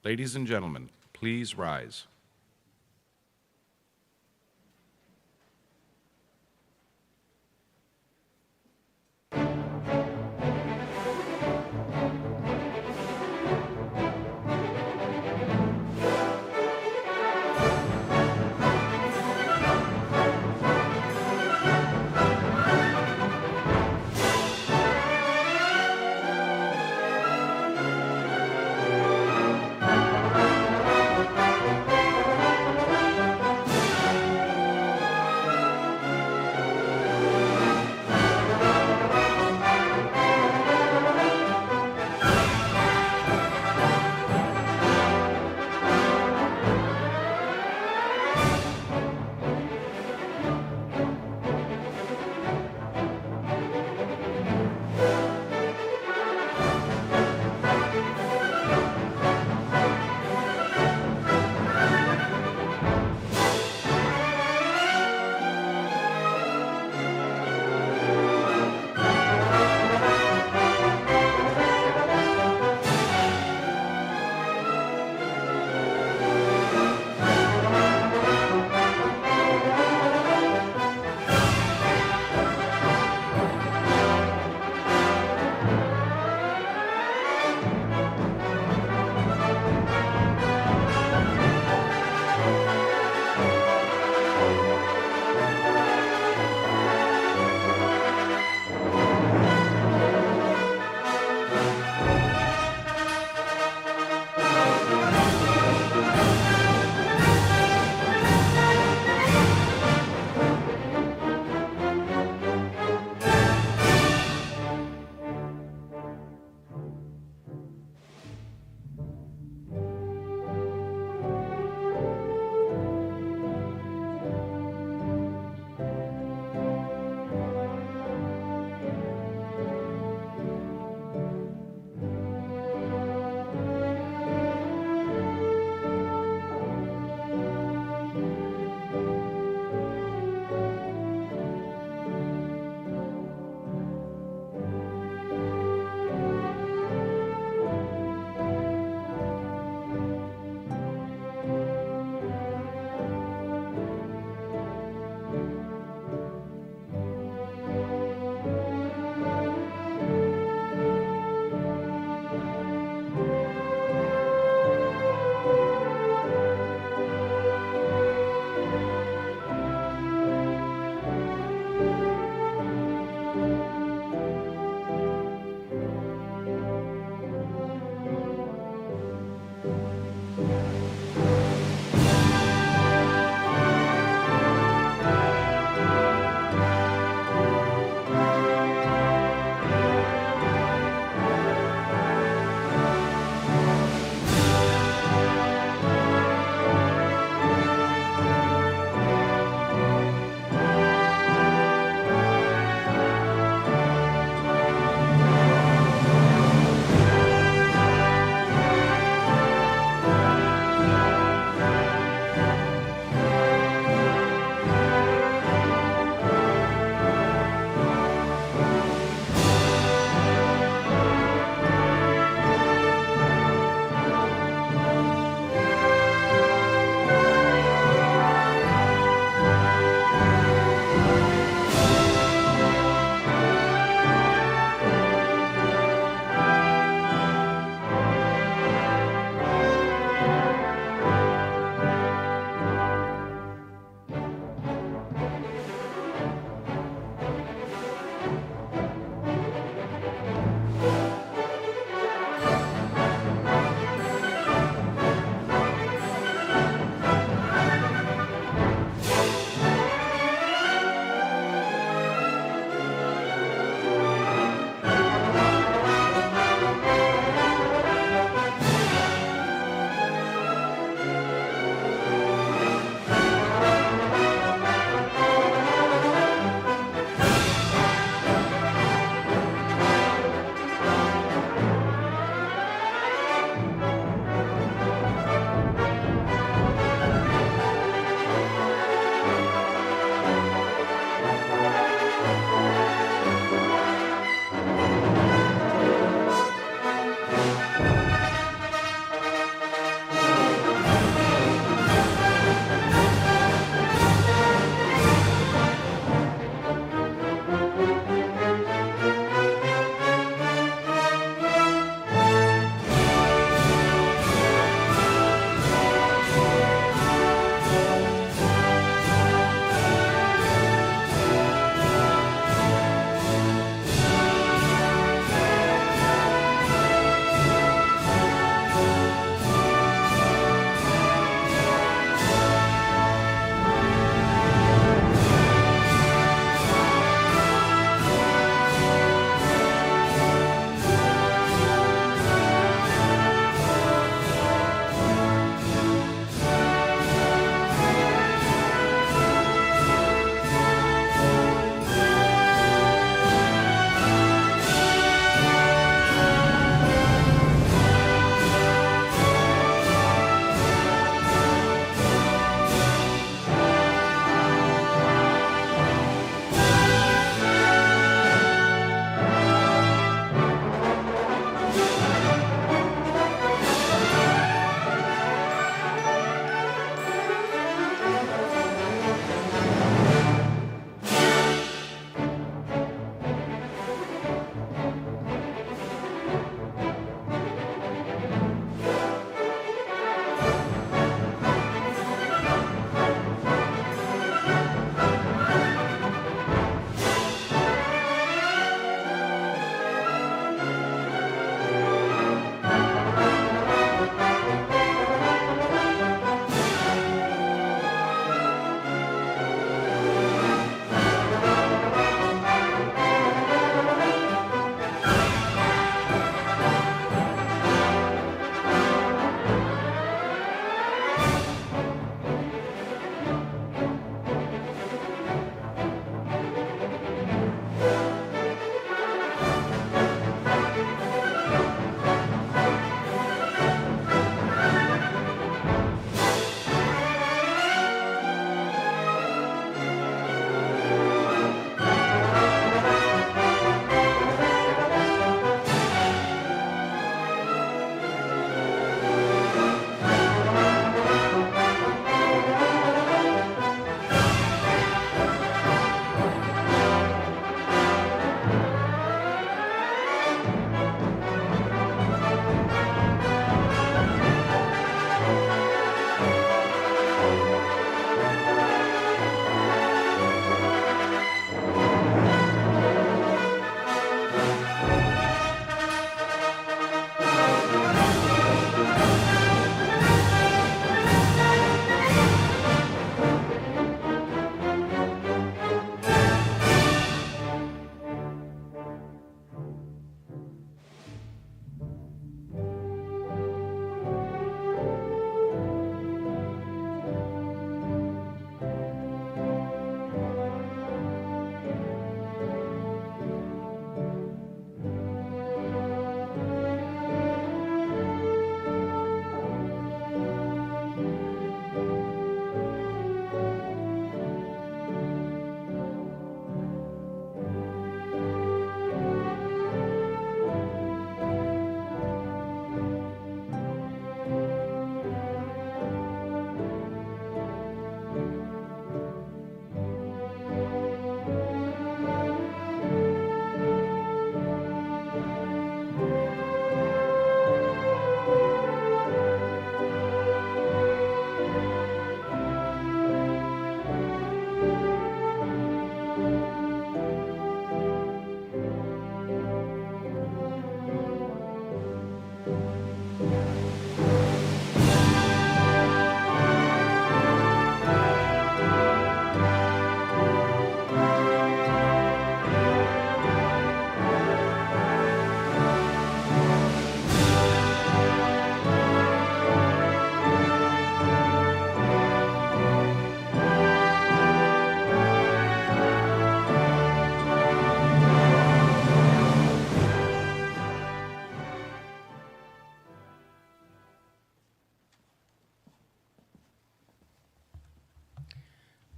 Ladies and gentlemen, please rise.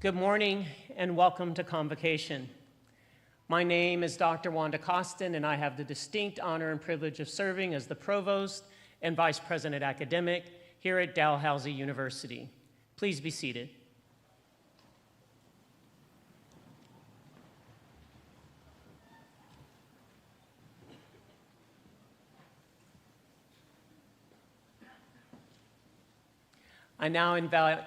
Good morning and welcome to Convocation. My name is Dr. Wanda Costin, and I have the distinct honor and privilege of serving as the Provost and Vice President Academic here at Dalhousie University. Please be seated. I now invite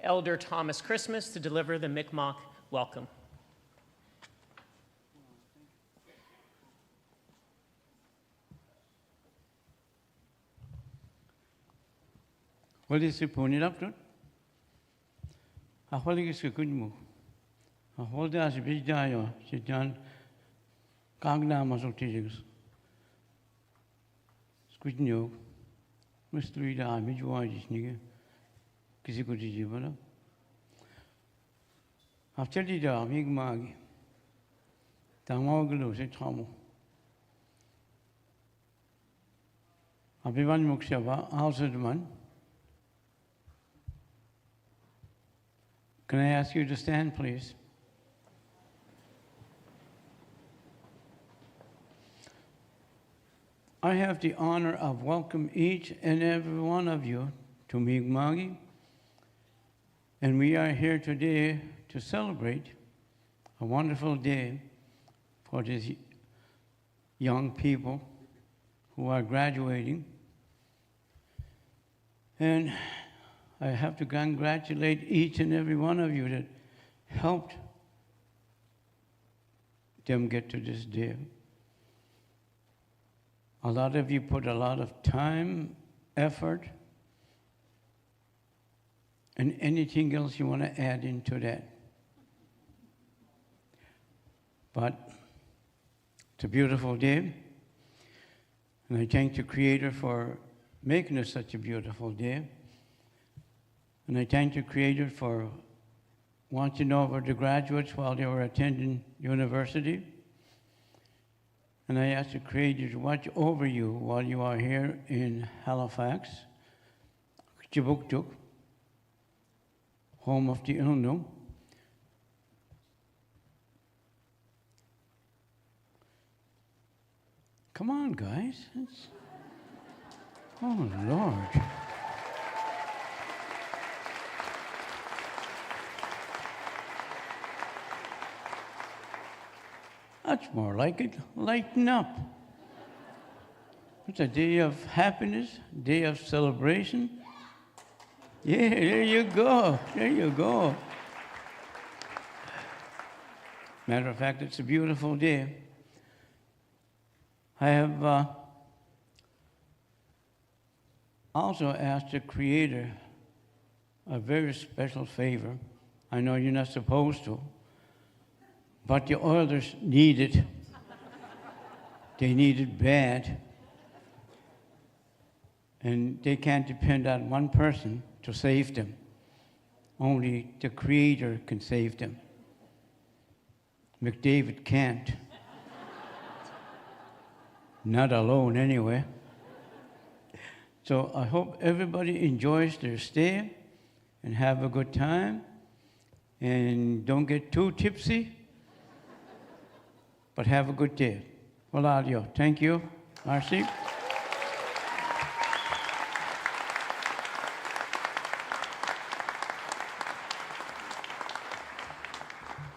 Elder Thomas Christmas to deliver the Mi'kmaq welcome. What is the point up to? A holy is a good move. A hold as a big dio, she done Kagna muscle teachings. Squid new, Mr. Reader, I made you want this nigger. Kisikuji, after the dog, big magi. Tamoglu, said Tom. Abivan Mukshava, also the man. Can I ask you to stand, please? I have the honor of welcoming each and every one of you to Mi'kmaq. And we are here today to celebrate a wonderful day for these young people who are graduating. And I have to congratulate each and every one of you that helped them get to this day. A lot of you put a lot of time, effort, and anything else you want to add into that. But it's a beautiful day, and I thank the Creator for making it such a beautiful day. And I thank the Creator for watching over the graduates while they were attending university. And I ask the Creator to watch over you while you are here in Halifax, Chibuktuk, home of the Illinois. Come on, guys. Oh, Lord. That's more like it. Lighten up. It's a day of happiness, day of celebration. Yeah, there you go. There you go. Matter of fact, it's a beautiful day. I have also asked the Creator a very special favor. I know you're not supposed to, but the oilers need it. They need it bad. And they can't depend on one person to save them. Only the Creator can save them. McDavid can't. Not alone, anyway. So I hope everybody enjoys their stay and have a good time. And don't get too tipsy, but have a good day. Well, adios. Thank you. Marcy.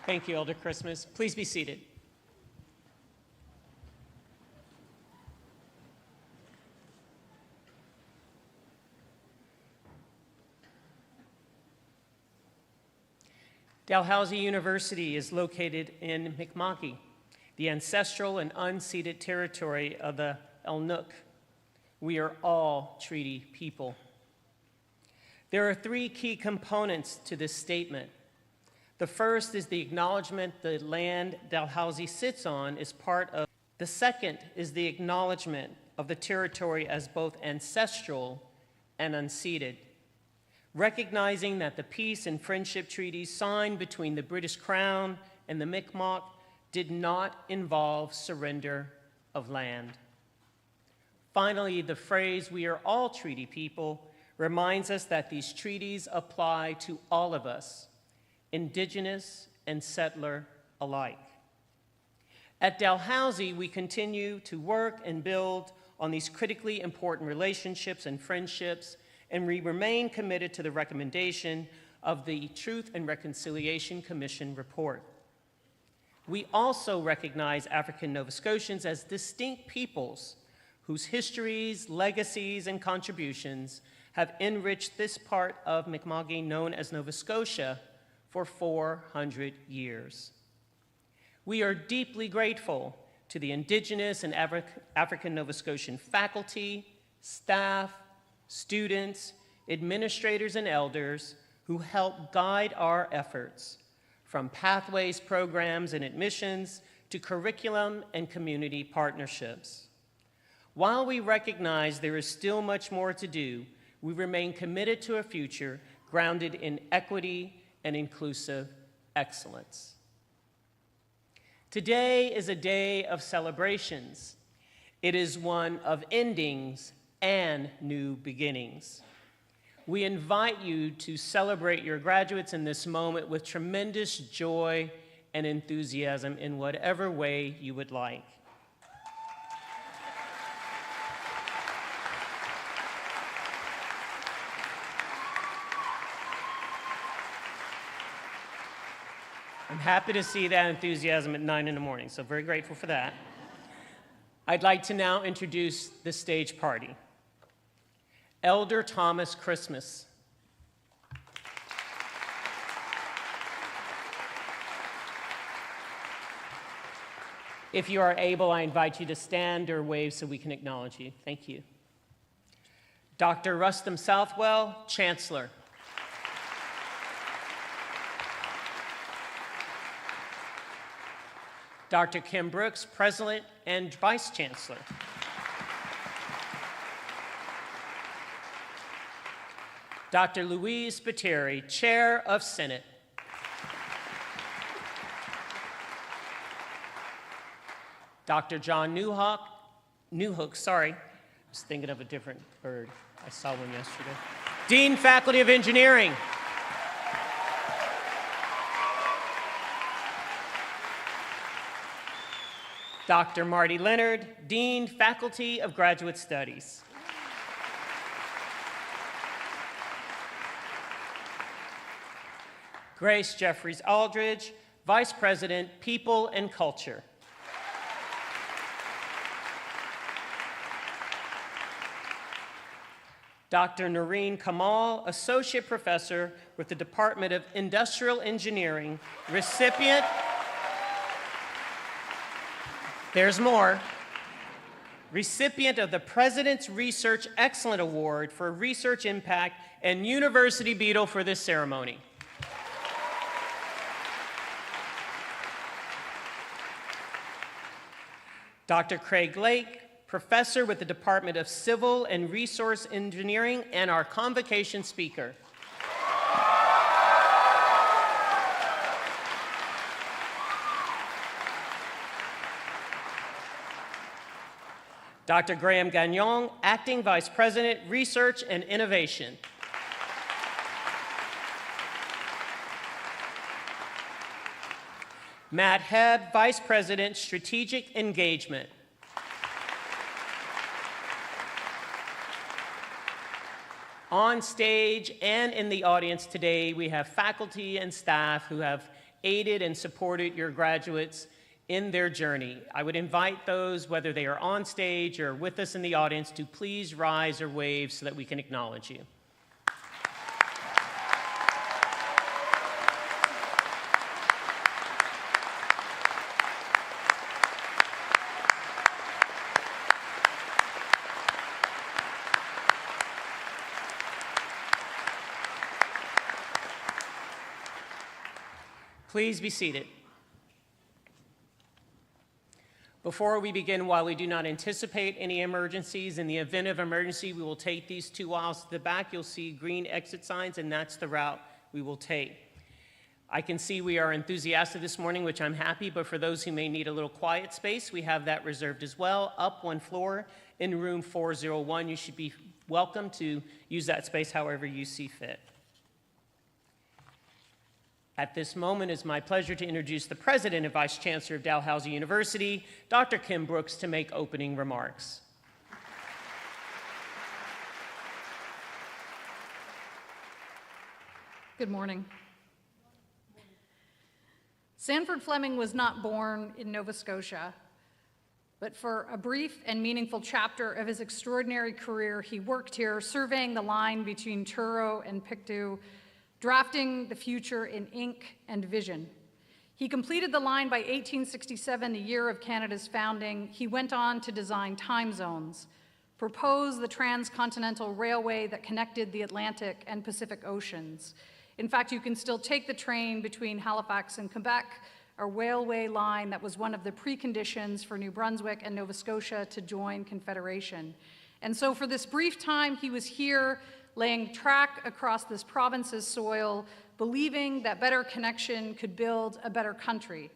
Thank you, Elder Christmas. Please be seated. Dalhousie University is located in Mi'kmaq, the ancestral and unceded territory of the Elnuk. We are all treaty people. There are three key components to this statement. The first is the acknowledgement the land Dalhousie sits on is part of. The second is the acknowledgement of the territory as both ancestral and unceded, recognizing that the peace and friendship treaties signed between the British Crown and the Mi'kmaq did not involve surrender of land. Finally, the phrase, "we are all treaty people," reminds us that these treaties apply to all of us, indigenous and settler alike. At Dalhousie, we continue to work and build on these critically important relationships and friendships, and we remain committed to the recommendation of the Truth and Reconciliation Commission report. We also recognize African Nova Scotians as distinct peoples whose histories, legacies, and contributions have enriched this part of Mi'kma'ki known as Nova Scotia for 400 years. We are deeply grateful to the Indigenous and African Nova Scotian faculty, staff, students, administrators, and elders who help guide our efforts, from pathways, programs, and admissions to curriculum and community partnerships. While we recognize there is still much more to do, we remain committed to a future grounded in equity and inclusive excellence. Today is a day of celebrations. It is one of endings and new beginnings. We invite you to celebrate your graduates in this moment with tremendous joy and enthusiasm in whatever way you would like. I'm happy to see that enthusiasm at 9 in the morning, so very grateful for that. I'd like to now introduce the stage party. Elder Thomas Christmas. If you are able, I invite you to stand or wave so we can acknowledge you. Thank you. Dr. Rustam Southwell, Chancellor. Dr. Kim Brooks, President and Vice Chancellor. Dr. Louise Spiteri, Chair of Senate. Dr. John Newhook, sorry, I was thinking of a different bird. I saw one yesterday. Dean, Faculty of Engineering. Dr. Marty Leonard, Dean, Faculty of Graduate Studies. Grace Jeffries Aldridge, Vice President, People and Culture. Dr. Noreen Kamal, Associate Professor with the Department of Industrial Engineering, recipient, there's more, recipient of the President's Research Excellence Award for Research Impact and University Beadle for this ceremony. Dr. Craig Lake, Professor with the Department of Civil and Resource Engineering and our Convocation speaker. Dr. Graham Gagnon, Acting Vice President, Research and Innovation. Matt Hebb, Vice President, Strategic Engagement. On stage and in the audience today, we have faculty and staff who have aided and supported your graduates in their journey. I would invite those, whether they are on stage or with us in the audience, to please rise or wave so that we can acknowledge you. Please be seated. Before we begin, while we do not anticipate any emergencies, in the event of emergency, we will take these 2 aisles to the back. You'll see green exit signs, and that's the route we will take. I can see we are enthusiastic this morning, which I'm happy, but for those who may need a little quiet space, we have that reserved as well. Up 1 floor in room 401, you should be welcome to use that space however you see fit. At this moment, it's my pleasure to introduce the President and Vice Chancellor of Dalhousie University, Dr. Kim Brooks, to make opening remarks. Good morning. Sanford Fleming was not born in Nova Scotia, but for a brief and meaningful chapter of his extraordinary career, he worked here, surveying the line between Truro and Pictou, drafting the future in ink and vision. He completed the line by 1867, the year of Canada's founding. He went on to design time zones, propose the transcontinental railway that connected the Atlantic and Pacific Oceans. In fact, you can still take the train between Halifax and Quebec, a railway line that was one of the preconditions for New Brunswick and Nova Scotia to join Confederation. And so for this brief time, he was here laying track across this province's soil, believing that better connection could build a better country.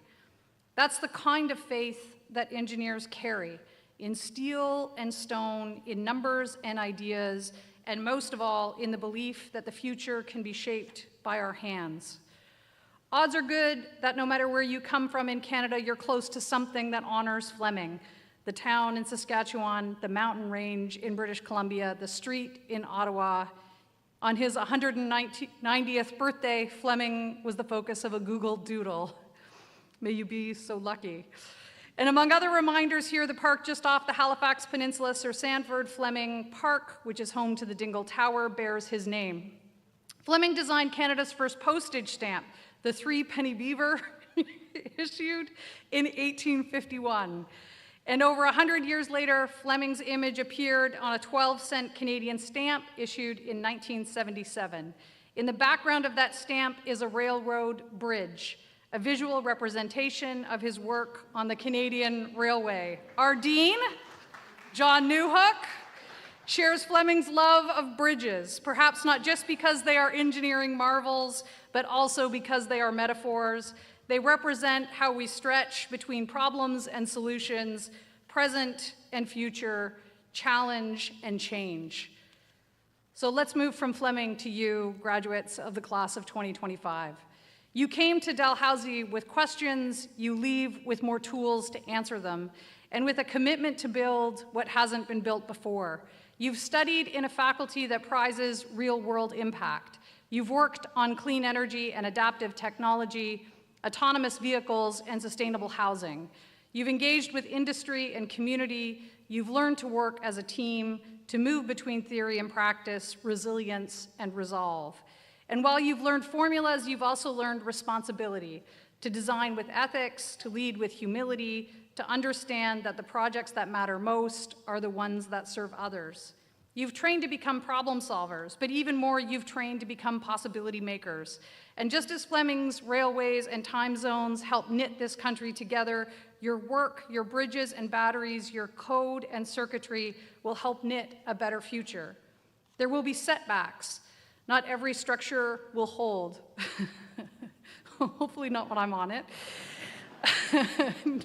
That's the kind of faith that engineers carry, in steel and stone, in numbers and ideas, and most of all, in the belief that the future can be shaped by our hands. Odds are good that no matter where you come from in Canada, you're close to something that honors Fleming. The town in Saskatchewan, the mountain range in British Columbia, the street in Ottawa. On his 190th birthday, Fleming was the focus of a Google Doodle. May you be so lucky. And among other reminders here, the park just off the Halifax Peninsula, Sir Sanford Fleming Park, which is home to the Dingle Tower, bears his name. Fleming designed Canada's first postage stamp, the 3-penny beaver, issued in 1851. And over 100 years later, Fleming's image appeared on a 12-cent Canadian stamp issued in 1977. In the background of that stamp is a railroad bridge, a visual representation of his work on the Canadian Railway. Our dean, John Newhook, shares Fleming's love of bridges, perhaps not just because they are engineering marvels, but also because they are metaphors. They represent how we stretch between problems and solutions, present and future, challenge and change. So let's move from Fleming to you, graduates of the class of 2025. You came to Dalhousie with questions, you leave with more tools to answer them, and with a commitment to build what hasn't been built before. You've studied in a faculty that prizes real-world impact. You've worked on clean energy and adaptive technology, autonomous vehicles, and sustainable housing. You've engaged with industry and community. You've learned to work as a team, to move between theory and practice, resilience, and resolve. And while you've learned formulas, you've also learned responsibility, to design with ethics, to lead with humility, to understand that the projects that matter most are the ones that serve others. You've trained to become problem solvers, but even more, you've trained to become possibility makers. And just as Fleming's railways and time zones help knit this country together, your work, your bridges and batteries, your code and circuitry will help knit a better future. There will be setbacks. Not every structure will hold. Hopefully not when I'm on it.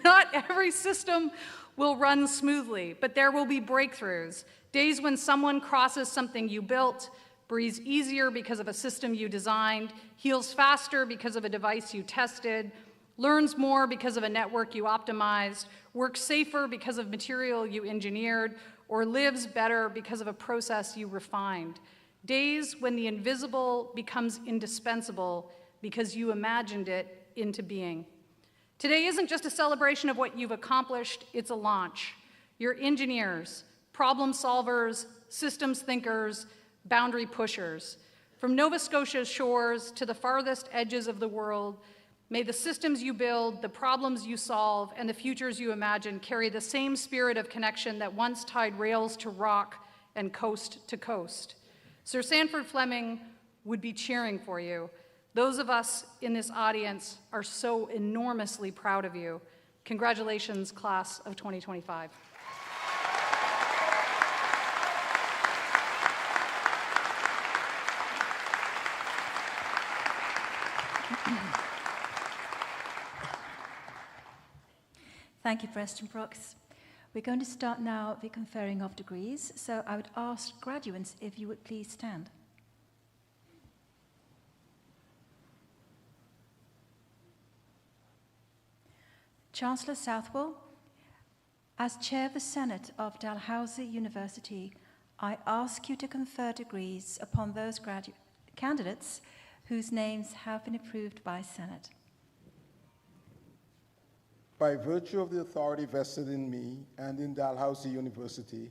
Not every system will run smoothly, but there will be breakthroughs. Days when someone crosses something you built, breathes easier because of a system you designed, heals faster because of a device you tested, learns more because of a network you optimized, works safer because of material you engineered, or lives better because of a process you refined. Days when the invisible becomes indispensable because you imagined it into being. Today isn't just a celebration of what you've accomplished, it's a launch. You're engineers, problem solvers, systems thinkers, boundary pushers. From Nova Scotia's shores to the farthest edges of the world, may the systems you build, the problems you solve, and the futures you imagine carry the same spirit of connection that once tied rails to rock and coast to coast. Sir Sanford Fleming would be cheering for you. Those of us in this audience are so enormously proud of you. Congratulations, class of 2025. Thank you, Preston Brooks. We're going to start now the conferring of degrees, so I would ask graduates if you would please stand. Chancellor Southwell, as Chair of the Senate of Dalhousie University, I ask you to confer degrees upon those candidates whose names have been approved by Senate. By virtue of the authority vested in me and in Dalhousie University,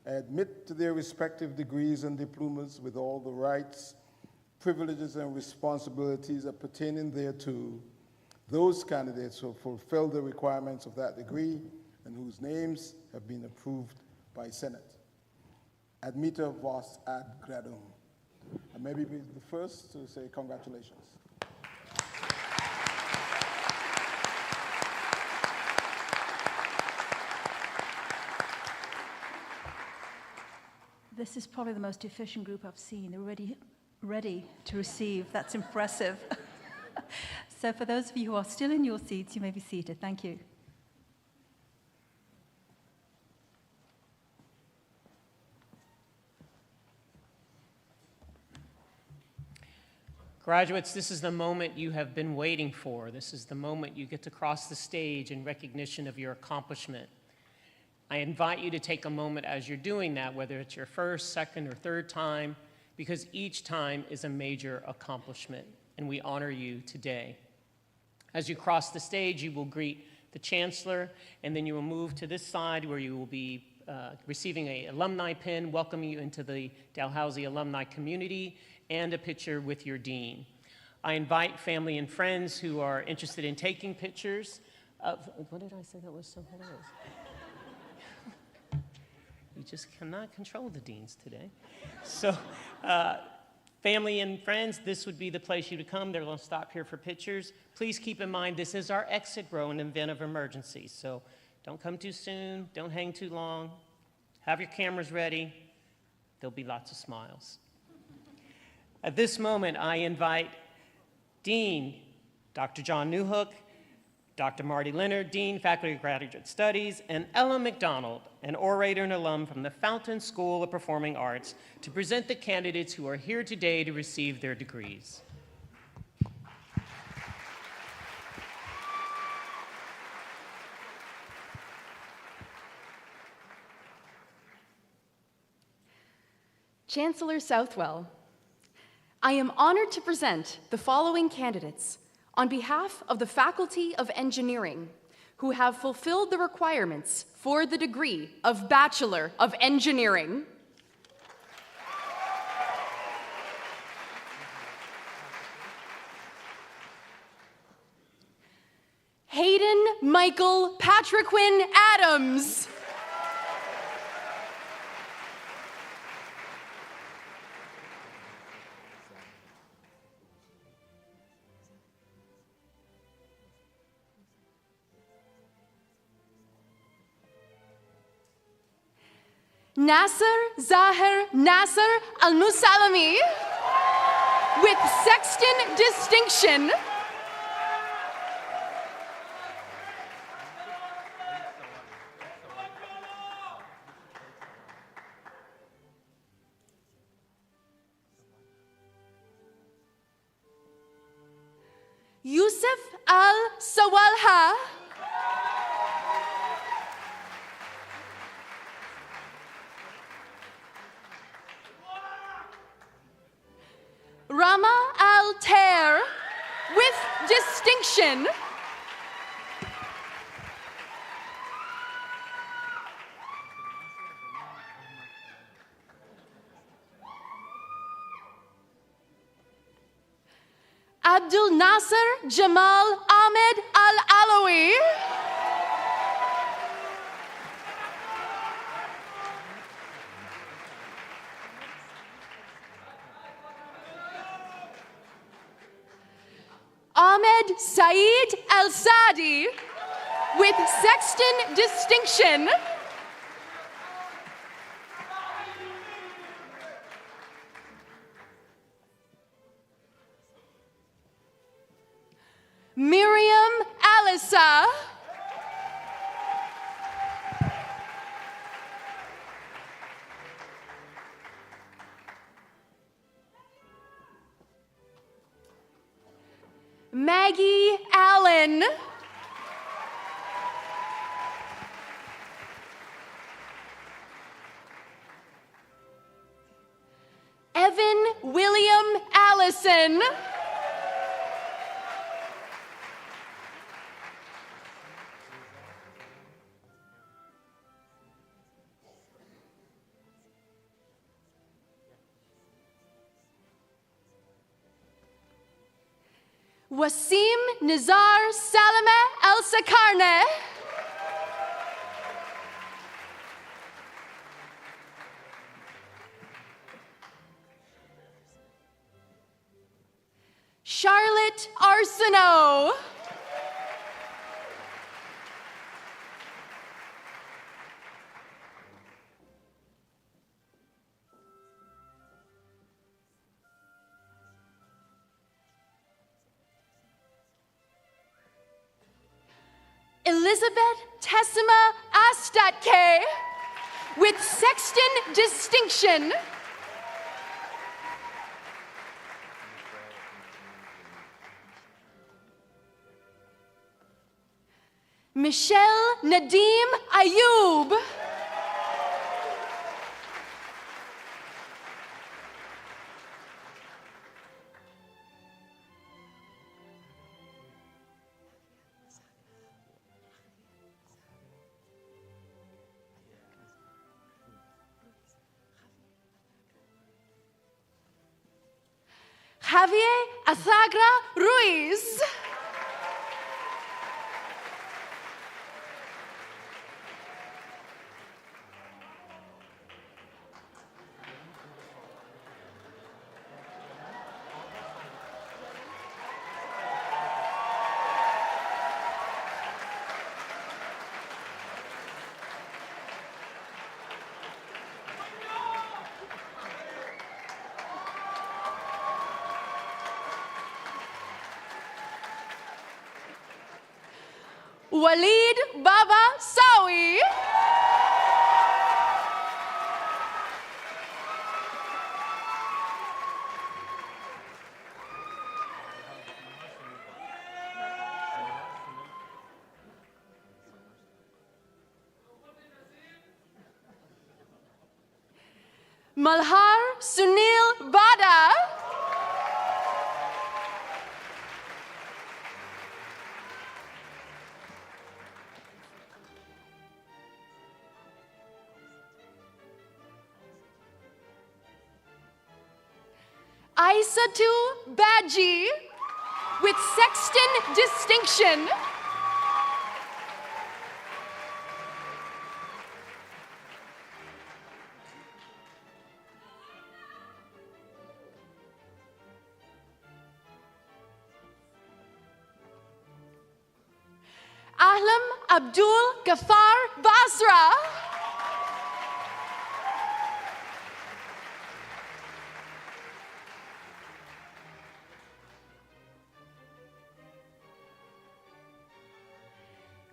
I admit to their respective degrees and diplomas with all the rights, privileges, and responsibilities pertaining thereto, those candidates who fulfill the requirements of that degree and whose names have been approved by Senate. Admita vos ad gradum. And maybe be the first to say congratulations. This is probably the most efficient group I've seen. They're ready to receive. That's impressive. So for those of you who are still in your seats, you may be seated. Thank you. Graduates, this is the moment you have been waiting for. This is the moment you get to cross the stage in recognition of your accomplishment. I invite you to take a moment as you're doing that, whether it's your first, second, or third time, because each time is a major accomplishment, and we honor you today. As you cross the stage, you will greet the Chancellor, and then you will move to this side where you will be receiving an alumni pin, welcoming you into the Dalhousie alumni community, and a picture with your dean. I invite family and friends who are interested in taking pictures of, what did I say that was so hilarious? You just cannot control the deans today. So family and friends, this would be the place you to come. They're going to stop here for pictures. Please keep in mind this is our exit row in event of emergency. So don't come too soon. Don't hang too long. Have your cameras ready. There'll be lots of smiles. At this moment, I invite Dean Dr. John Newhook, Dr. Marty Leonard, Dean, Faculty of Graduate Studies, and Ella McDonald, an orator and alum from the Fountain School of Performing Arts, to present the candidates who are here today to receive their degrees. Chancellor Southwell, I am honored to present the following candidates on behalf of the Faculty of Engineering who have fulfilled the requirements for the degree of Bachelor of Engineering. Hayden Michael Patriquin Adams. Nasser Zahir Nasser Al-Musalami with Sexton Distinction. Yusuf Al-Sawalha. Rama Al-Tair with distinction. Abdul Nasser Jamal Ahmed Al-Alawi. Ahmed Saeed Al-Sadi with Sexton Distinction. Miriam Alisa. Maggie Allen. Nelson. Wasim Nizar Salame El Sakarne. Charlotte Arsenault. Elizabeth Tessima Astatke with sexton distinction. Michelle Nadim Ayub. Javier Azagra Ruiz. Walid Baba Sawi. Malhar Sunil Bada. Aisatu Badji with sexton distinction. Ahlam Abdul Ghaffar Basra.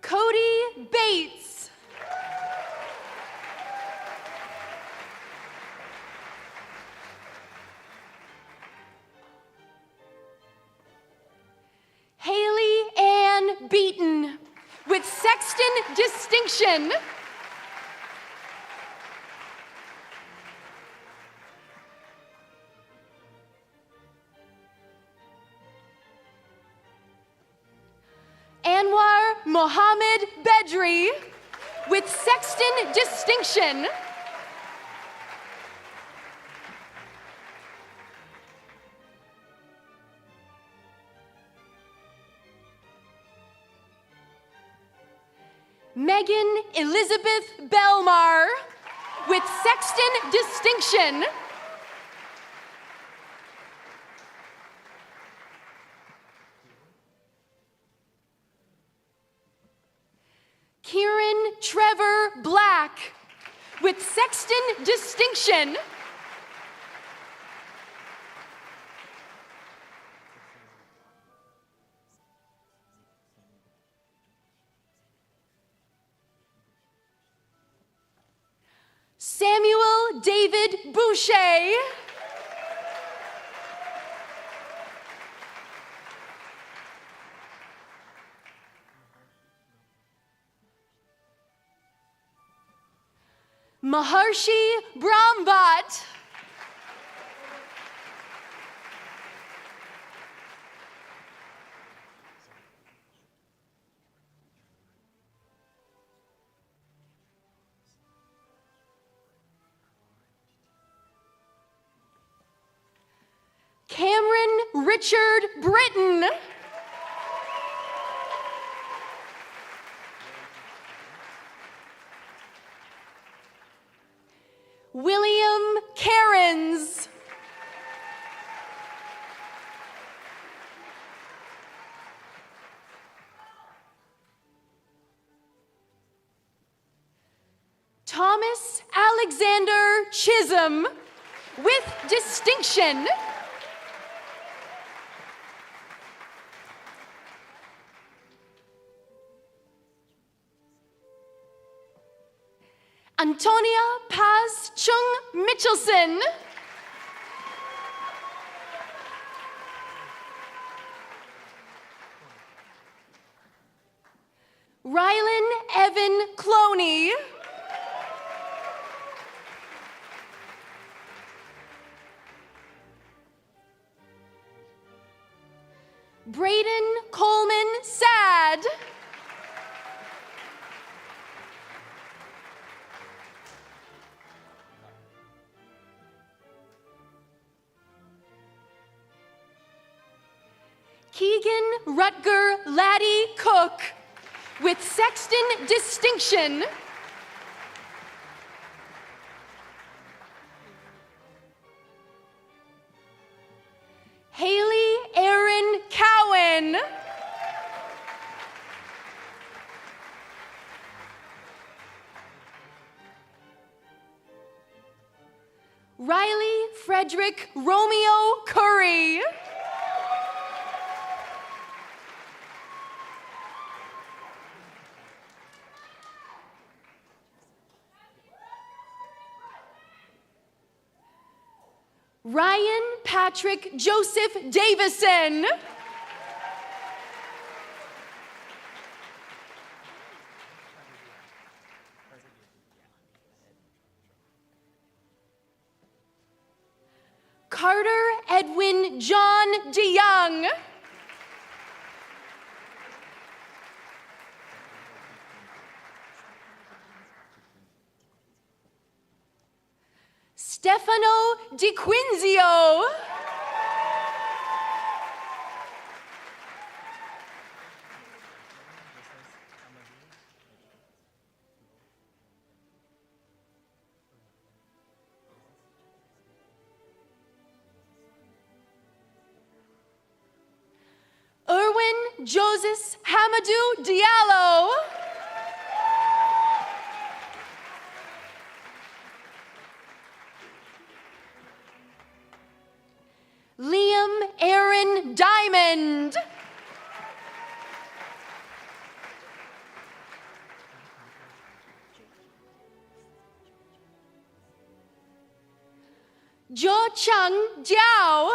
Cody Bates. Haley Ann Beaton with sexton distinction. Anwar Mohammed Bedri with sexton distinction. Megan Elizabeth Belmar with sexton distinction. Kieran Trevor Black with sexton distinction. Samuel David Boucher. Maharshi Brahmvat. Richard Britton. William Cairns. Thomas Alexander Chisholm, with distinction. Antonia Paz Chung Mitchelson. Rylan Evan Cloney. Braden Coleman Sad. Keegan Rutger Laddie Cook, with sexton distinction. Haley Erin Cowan. Riley Frederick Romeo Curry. Ryan Patrick Joseph Davison. Carter Edwin John DeYoung. Stefano DiQuinzio. Erwin Joseph Hamadou Diallo. Liam Aaron Diamond. Jo Chung Jiao.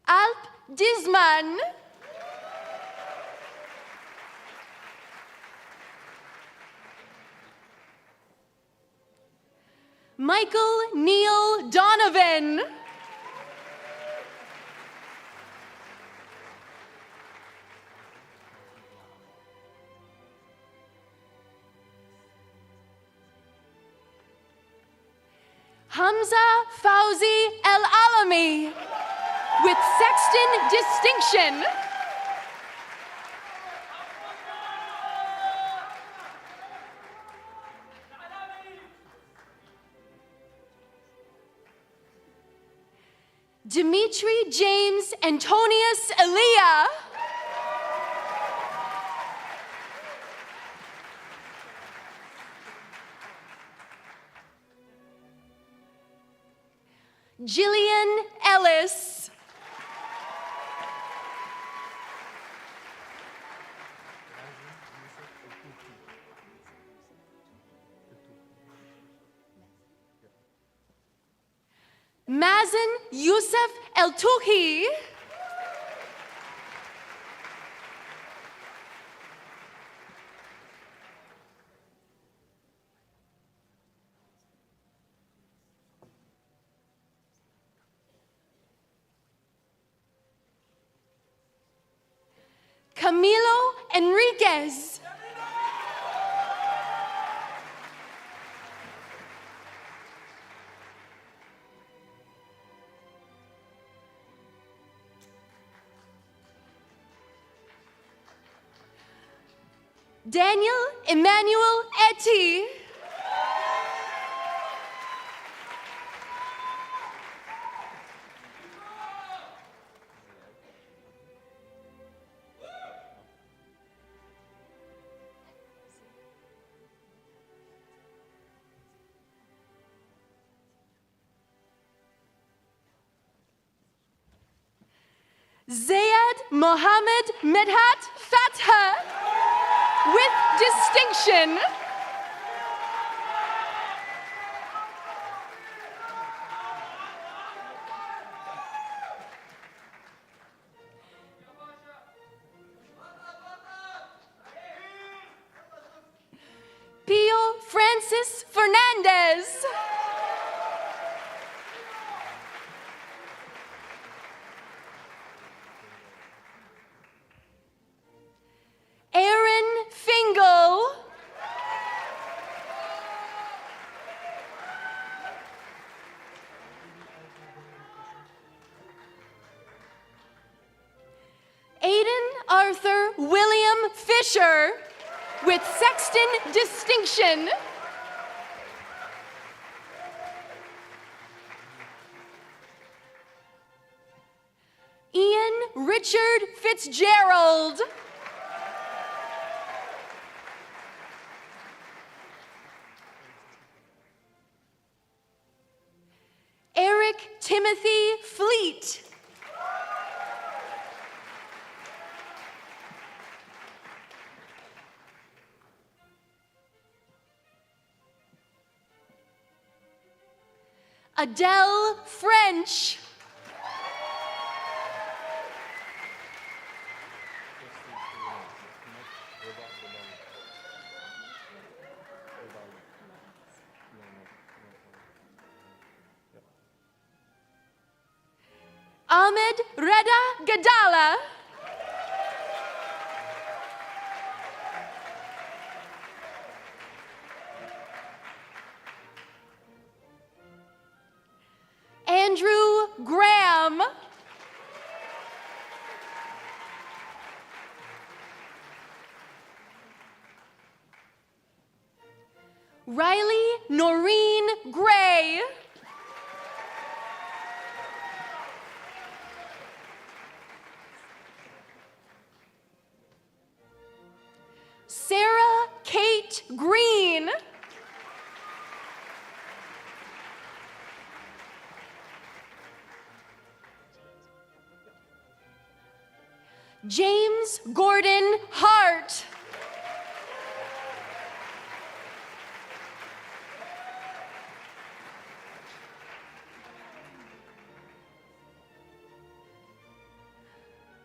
Alp Disman. Michael Neil Donovan. Hamza Fauzi El Alami, with sexton distinction. Dimitri James Antonius Elia. Jillian Ellis. Mazen Youssef El Touhi. Camilo Enriquez. Daniel Emmanuel Etty. Zayed Mohammed Medhat Fatha, with distinction. Pio Francis Fernandez. Aaron Fingal. Aiden Arthur William Fisher, with sexton distinction. Ian Richard Fitzgerald. Eric Timothy Fleet. Adele French. Ahmed Reda Gadala. Andrew Graham. Riley Noreen Gray. Sarah Kate Green. James Gordon Hart.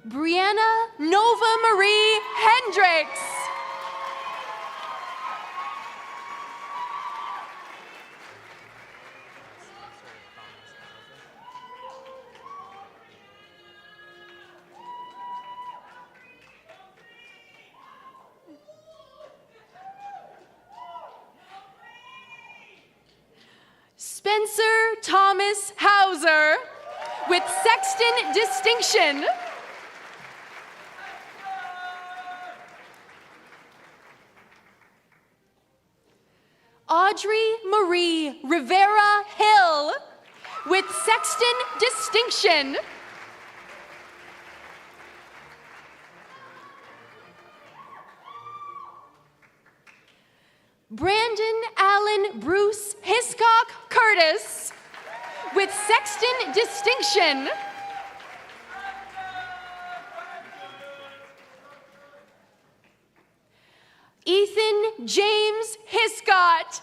Brianna Nova Marie Hendricks. Spencer Thomas Hauser, with sexton distinction. Audrey Marie Rivera Hill, with sexton distinction. Brandon Allen Bruce Hiscock Curtis, with sexton distinction. Ethan James Hiscott.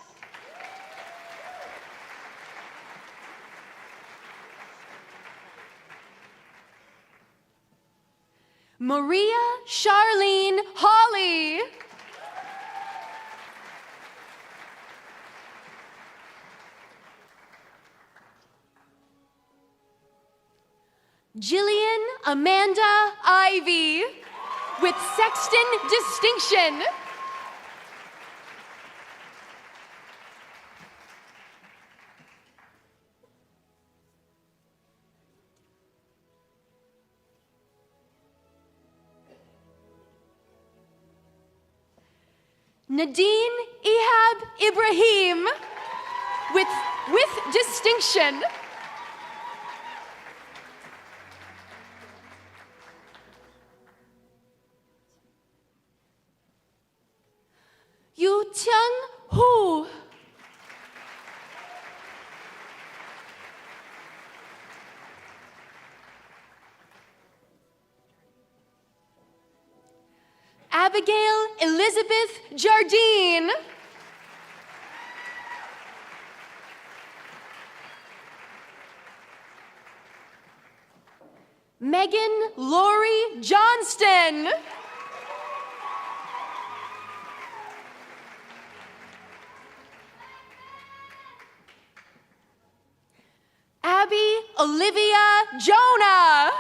Maria Charlene Hawley. Jillian Amanda Ivy, with sexton distinction. Nadine Ihab Ibrahim with distinction. Yu Tiang Hu. Abigail Elizabeth Jardine. Megan Lori Johnston. Abby Olivia Jonah.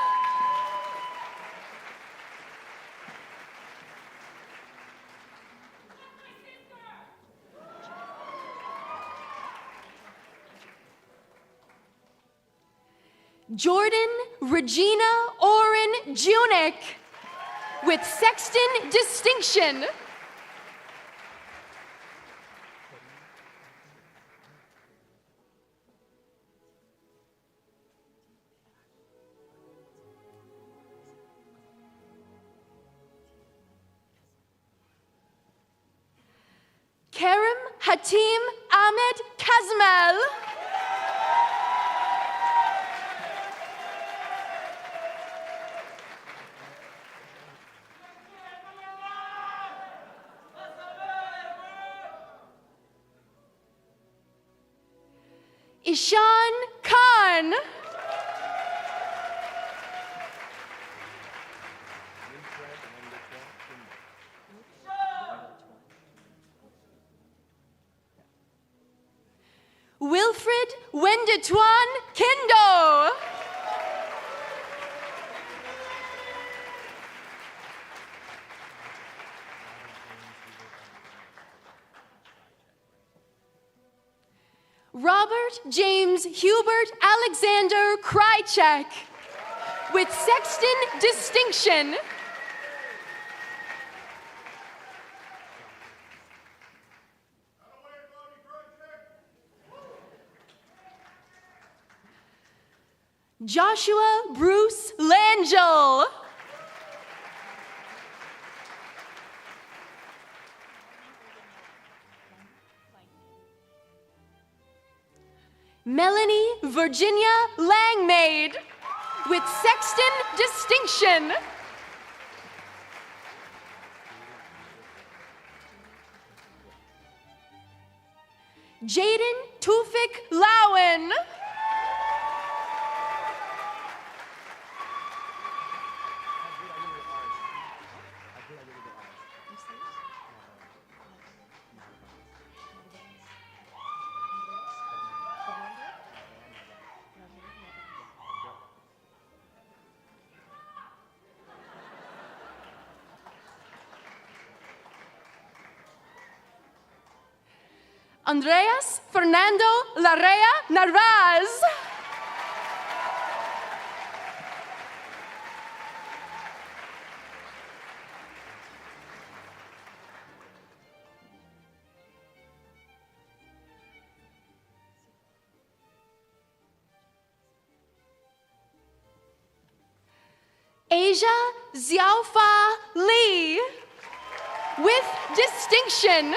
Jordan Regina Oren Junick with sexton distinction. Karim Hatim Ahmed Kazmel. Ishan Khan. Wilfred Wendetuan Kindo. Robert James Hubert Alexander Krychek with sexton distinction. Joshua Bruce Langell. Melanie Virginia Langmaid with sexton distinction. Jaden Tufik Lowen. Andreas Fernando Larrea Narvaz. Asia Xiaofa Li with distinction.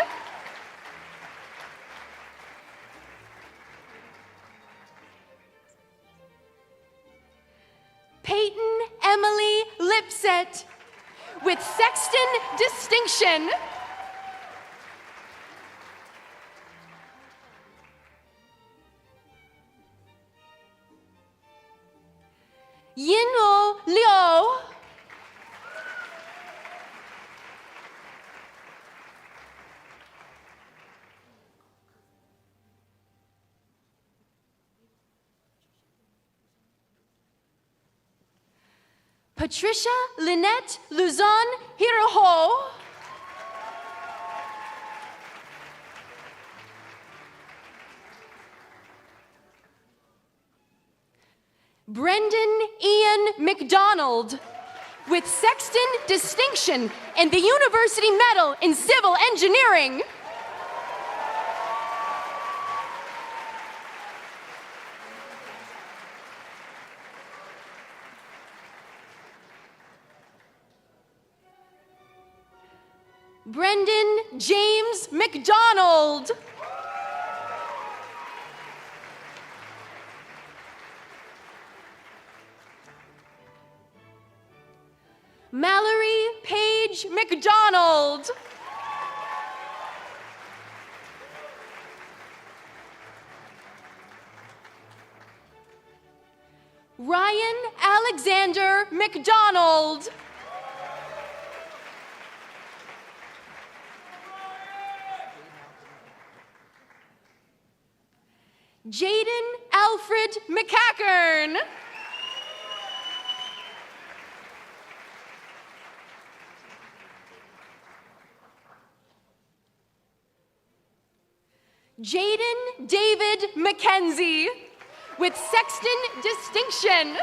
Peyton Emily Lipset with sexton distinction. Yinwo Liu. Patricia Lynette Luzon Hiroho. Brendan Ian McDonald with Sexton Distinction and the University Medal in Civil Engineering. Brendan James McDonald. Mallory Page McDonald. Ryan Alexander McDonald. Jaden Alfred McCackern. Jaden David McKenzie with Sexton Distinction.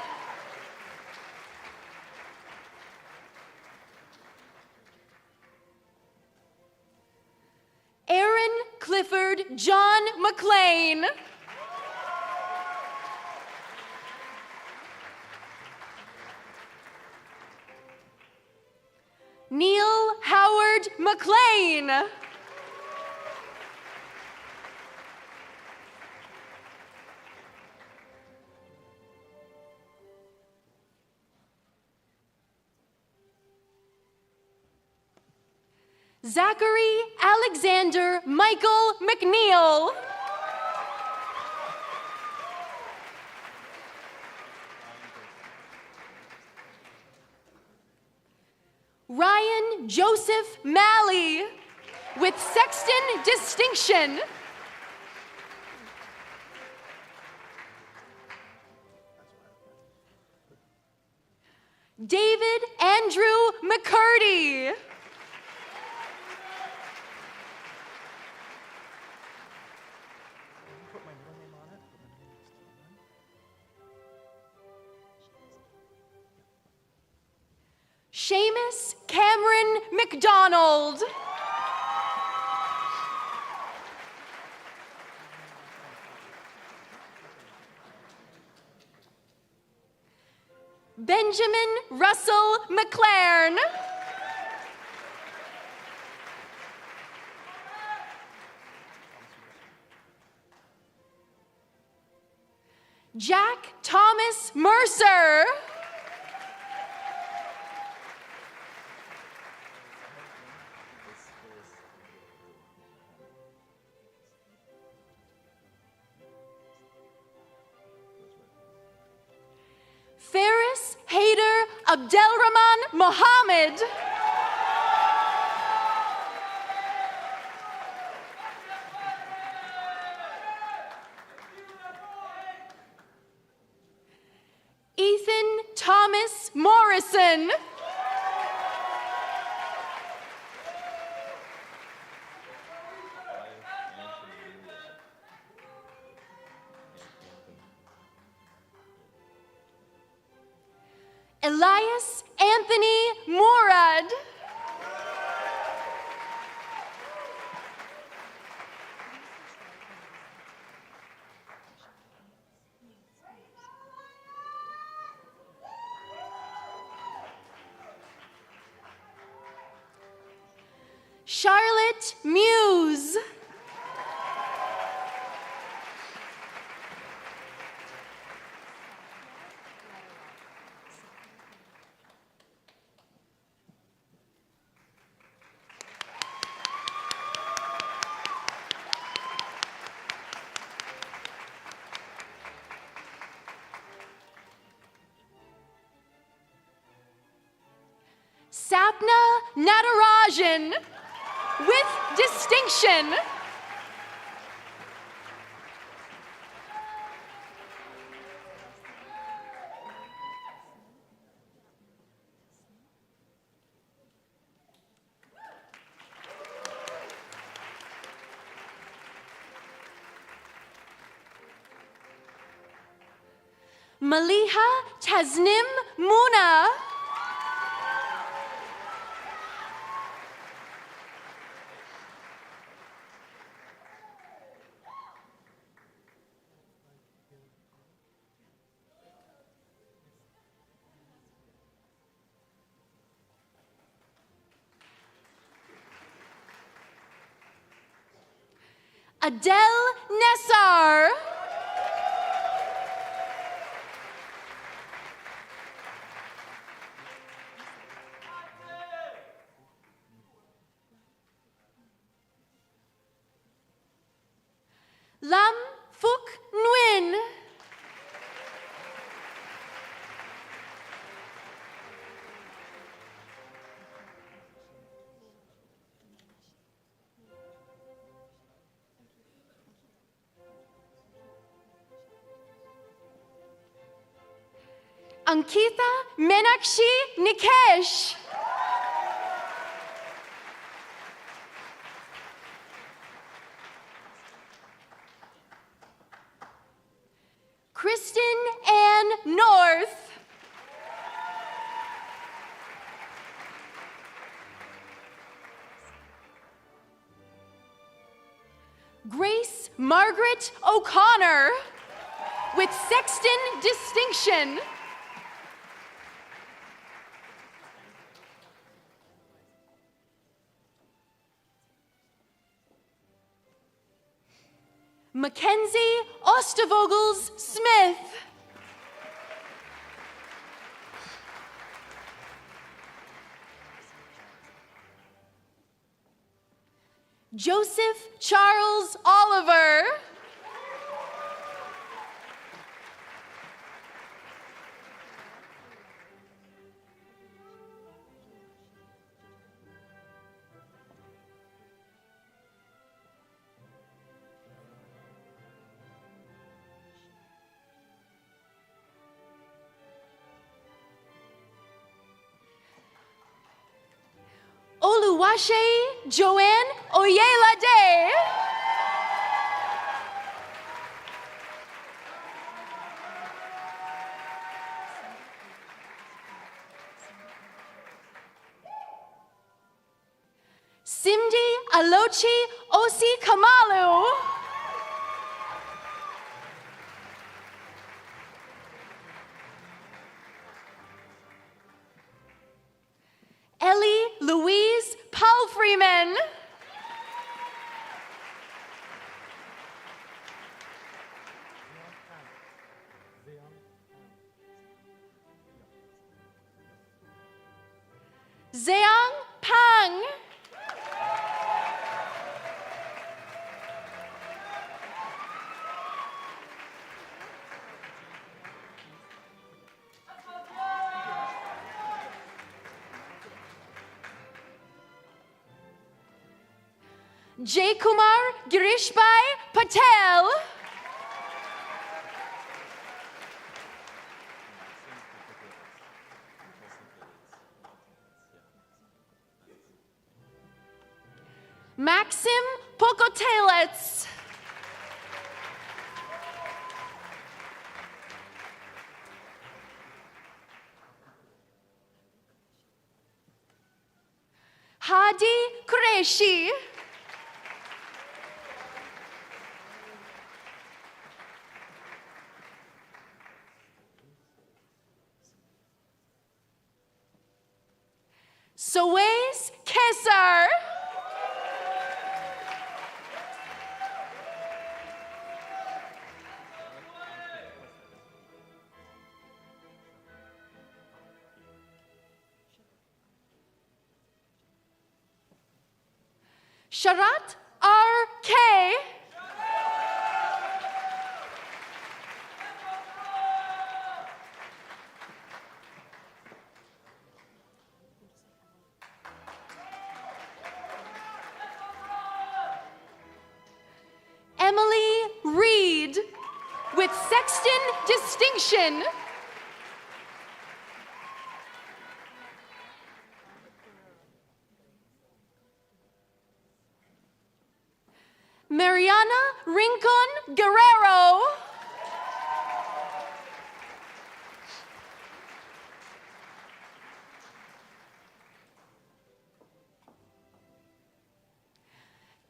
Aaron Clifford John McLean. Neil Howard McLean. Zachary Alexander Michael McNeil. Ryan Joseph Malley with Sexton Distinction. David Andrew McCurdy. Seamus Cameron McDonald. Benjamin Russell McLaren. Jack Thomas Mercer. Faris Haider Abdelrahman Mohammed. Ethan Thomas Morrison. Elias Anthony Morad. Charlotte Muse. Sapna Natarajan with distinction. Maliha Tasnim Muna. Adele Nessar. Lam Phuc Nguyen. Ankita Menakshi Nikesh. Kristen Ann North. Grace Margaret O'Connor with Sexton Distinction. Mackenzie Ostervogels Smith. Joseph Charles Oliver. Oluwaseyi Joanne Oyelade. Simdi Alochi Osi Kamalu. Ellie Louise Palfreeman. Zheang Pang. Jay Kumar Girishbhai Patel. Maxim Pokotelets. Hadi Qureshi. Sowais Kesar. Sharat R.K. Emily Reed with Sexton Distinction. Mariana Rincon Guerrero.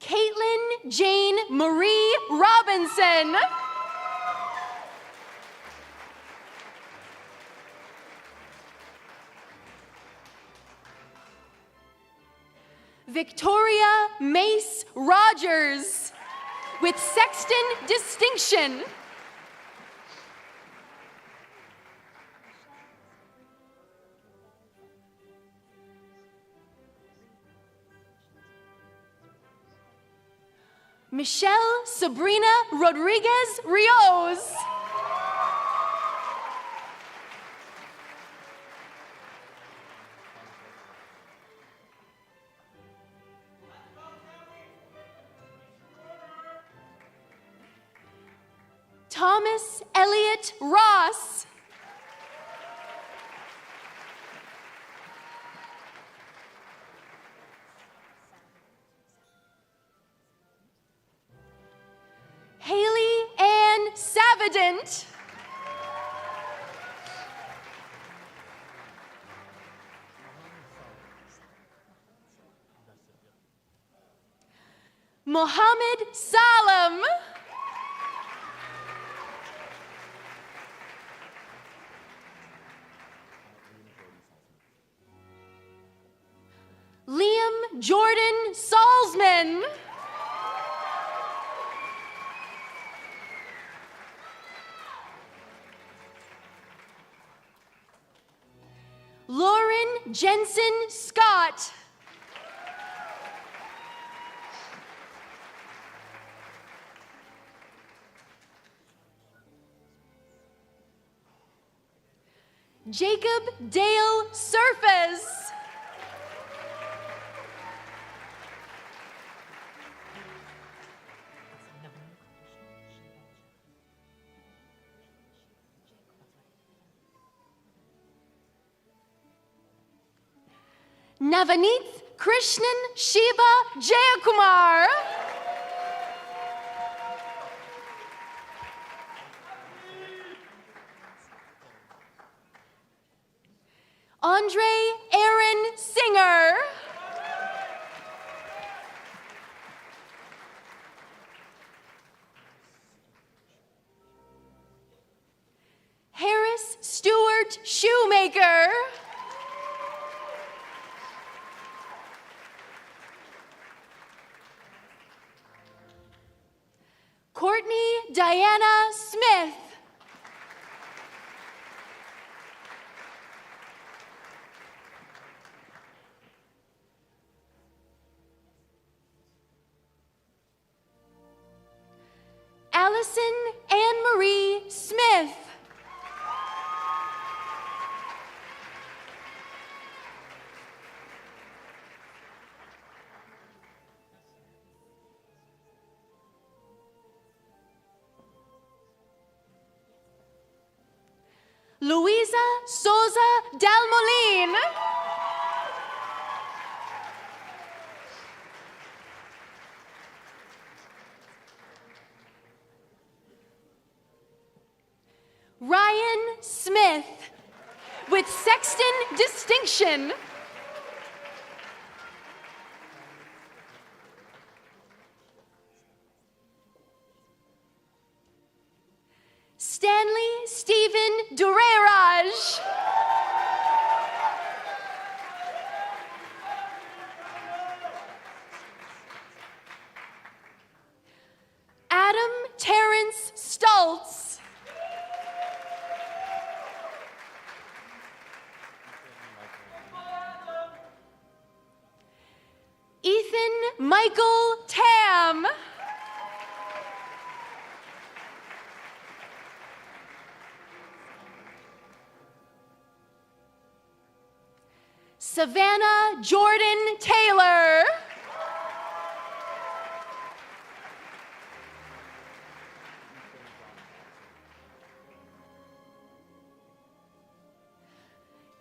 Caitlin Jane Marie Robinson. Victoria Mace Rogers with sexton distinction. Michelle Sabrina Rodriguez Rios. Thomas Elliott Ross. Haley Ann Savadent. Mohammed Salam. Liam Jordan Salzman. Lauren Jensen Scott. Jacob Dale Surface. Navaneeth Krishnan Shiva Jayakumar. Andre Aaron Singer. Harris Stewart Shoemaker. Courtney Diana Smith. Allison Anne-Marie Smith. Luisa Souza Dalmolin. Ryan Smith, with sexton distinction. Stanley Stephen Dureraj. Adam Terrence Stultz. Ethan Michael Tam. Savannah Jordan Taylor.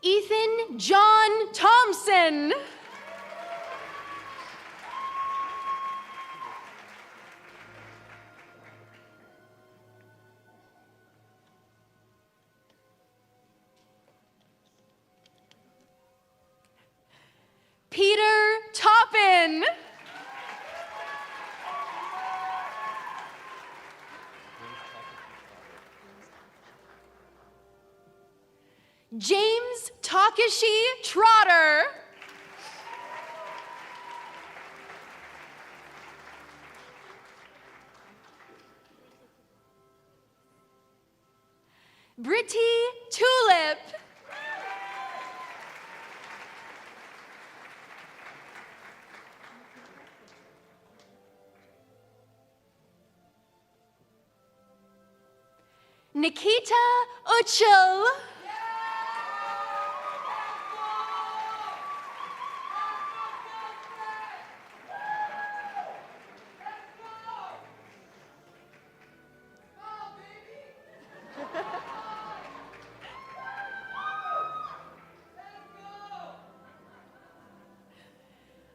Ethan John Thompson. Peter Toppin. James Takashi Trotter. Britty Tulip. Nikita Uchel.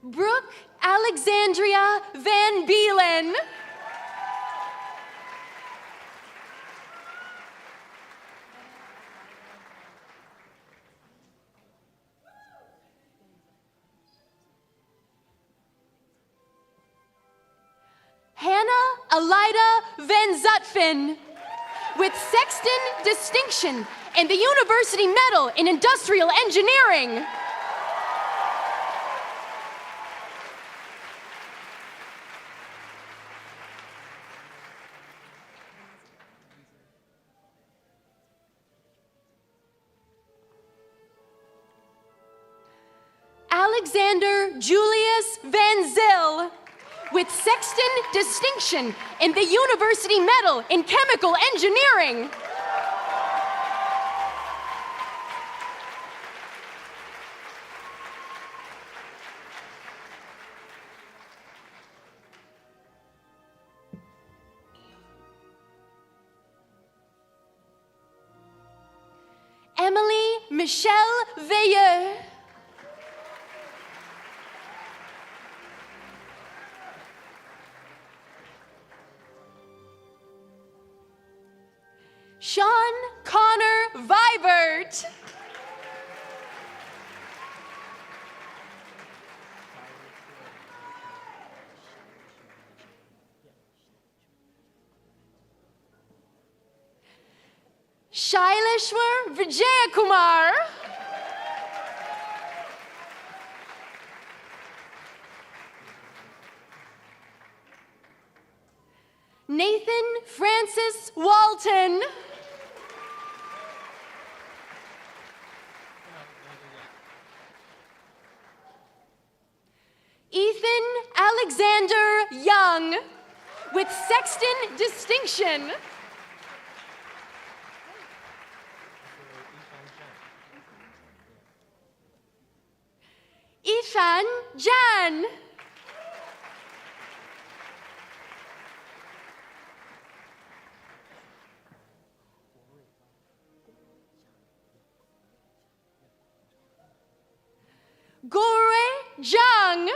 Brooke Alexandria Van Beelen. Hannah Elida Van Zutphen with Sexton Distinction and the University Medal in Industrial Engineering. Alexander Julius Van Zyl with Sexton Distinction and the University Medal in Chemical Engineering. Emily Michelle Veilleux. Sean Connor Vibert. Shaileshwar Vijayakumar. Nathan Francis Walton. Ethan Alexander Young with Sexton Distinction. Ishan Jan. Gore Zhang.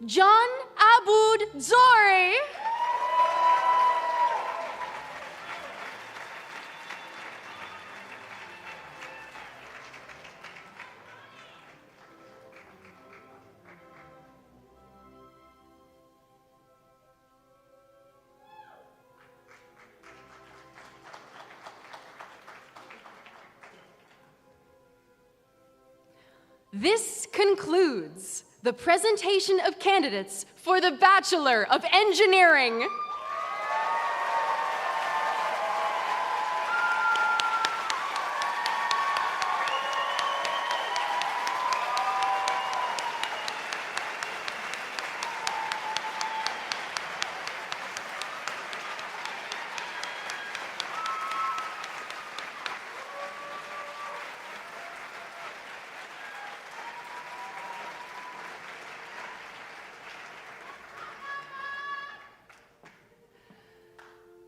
John Aboud Zori. This concludes the presentation of candidates for the Bachelor of Engineering.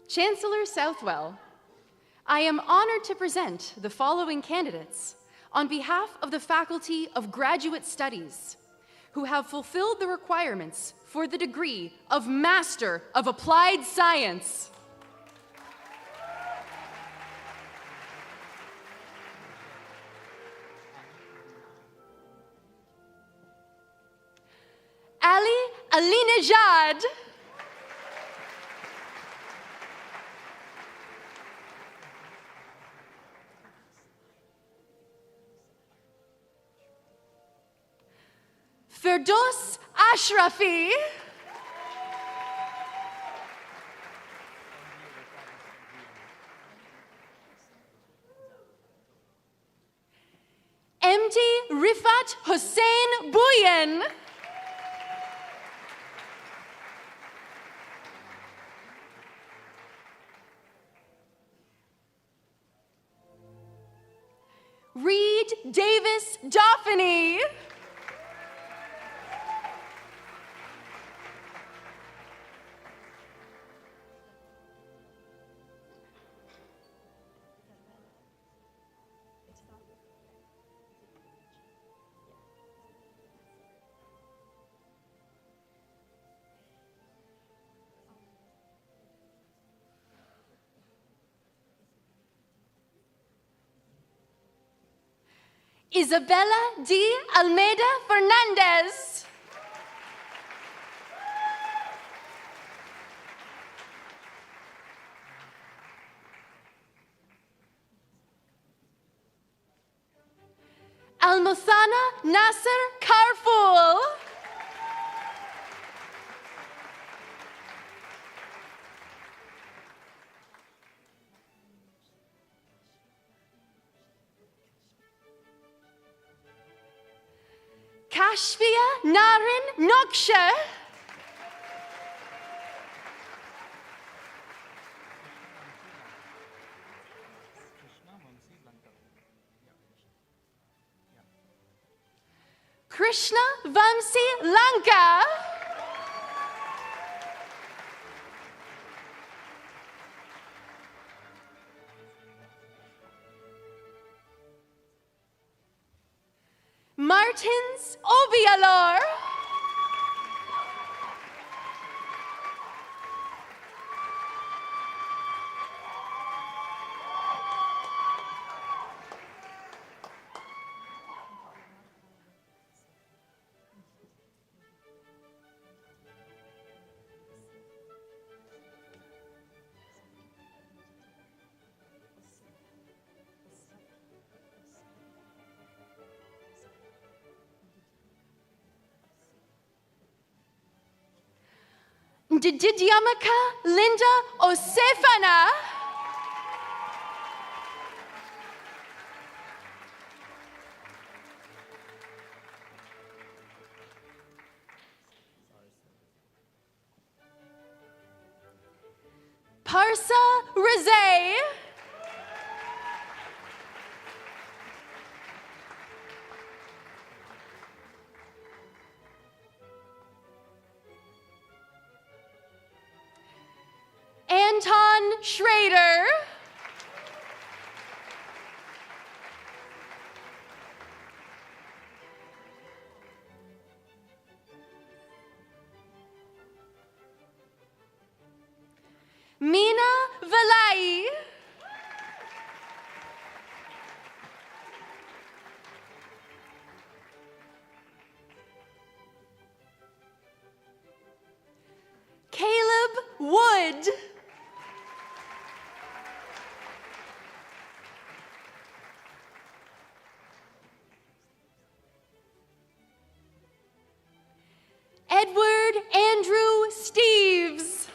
Chancellor Southwell, I am honored to present the following candidates on behalf of the Faculty of Graduate Studies who have fulfilled the requirements for the degree of Master of Applied Science. Ali Alinejad. Firdos Ashrafi. MD Rifat Hussein Buyen. Reed Davis Dauphiny. Isabella D. Almeida Fernandez. Almuthana Nasser Carful. Kashfia Narin Noksha. Krishna Vamsi Lanka. Martins Obialor. Didyamaka Linda Osefana. Parsa Rizay. Anton Schrader. Mina Valai. Caleb Wood. Edward Andrew Steves.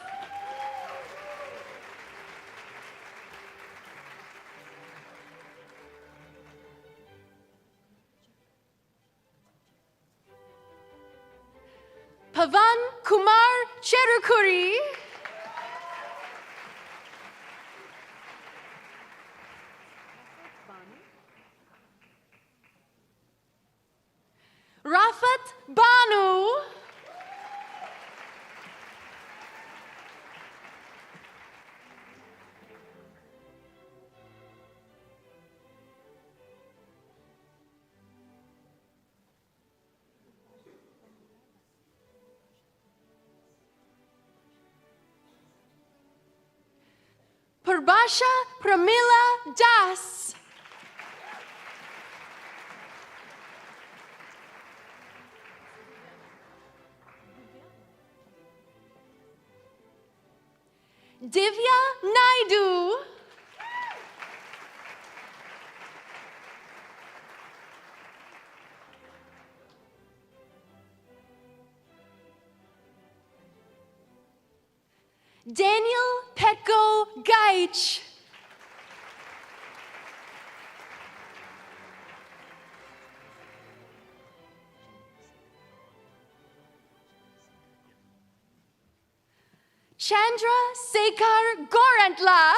Pavan Kumar Cherukuri. Rafat Banu. Purbasha Pramila Das. Divya Naidu. Daniel Petko Gaich. Chandra Sekar Gorantla.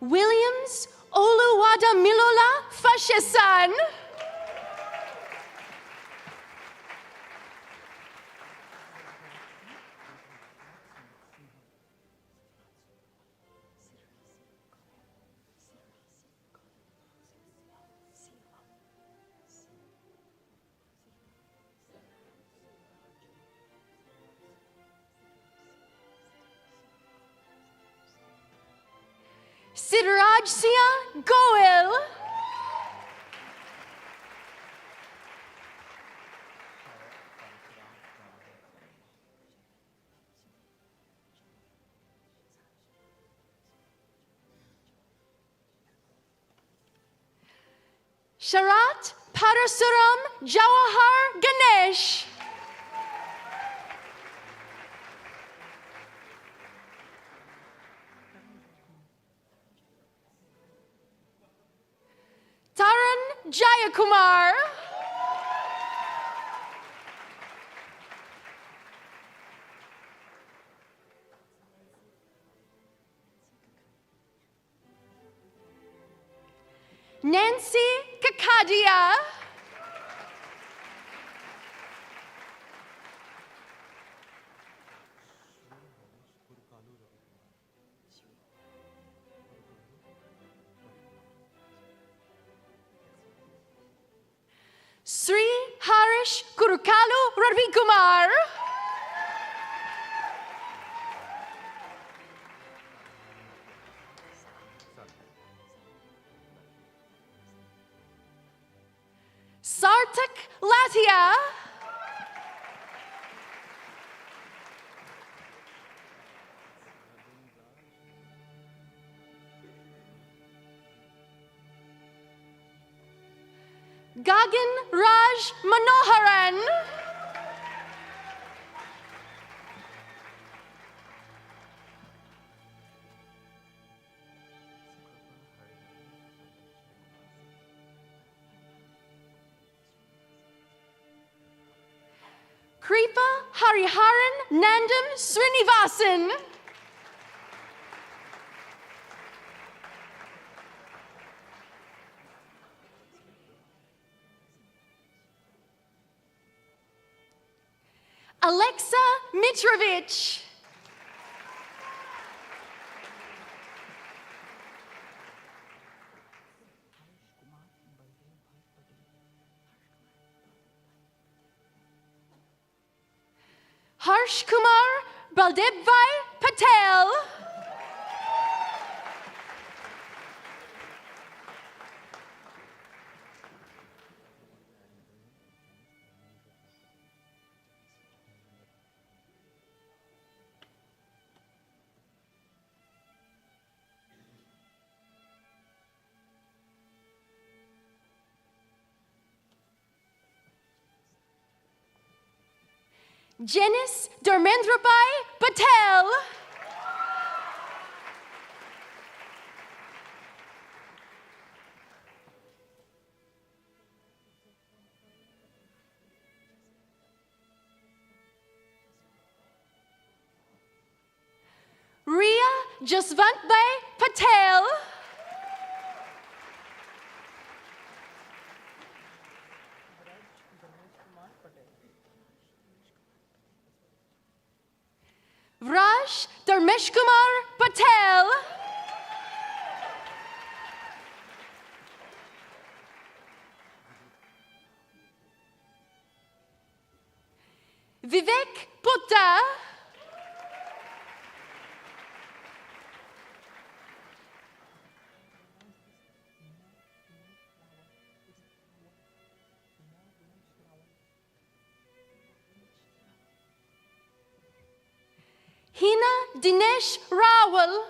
Williams Oluwada Milola Fashesan. Sidraj Sia Goel. Sharat Parasuram Jawahar Ganesh. Taran Jayakumar. Nancy Kakadia. Sri Harish Kurukalu Ravikumar. Sartak Latia. Gagan Raj Manoharan. Kripa Hariharan Nandam Srinivasan. Alexa Mitrovich. Harsh Kumar Baldebhai Patel. Janice Dharmendrabhai Patel. Ria Jaswantbhai Patel. Raj Dharmesh Kumar Patel. Vivek Putta. Hina Dinesh Rawal.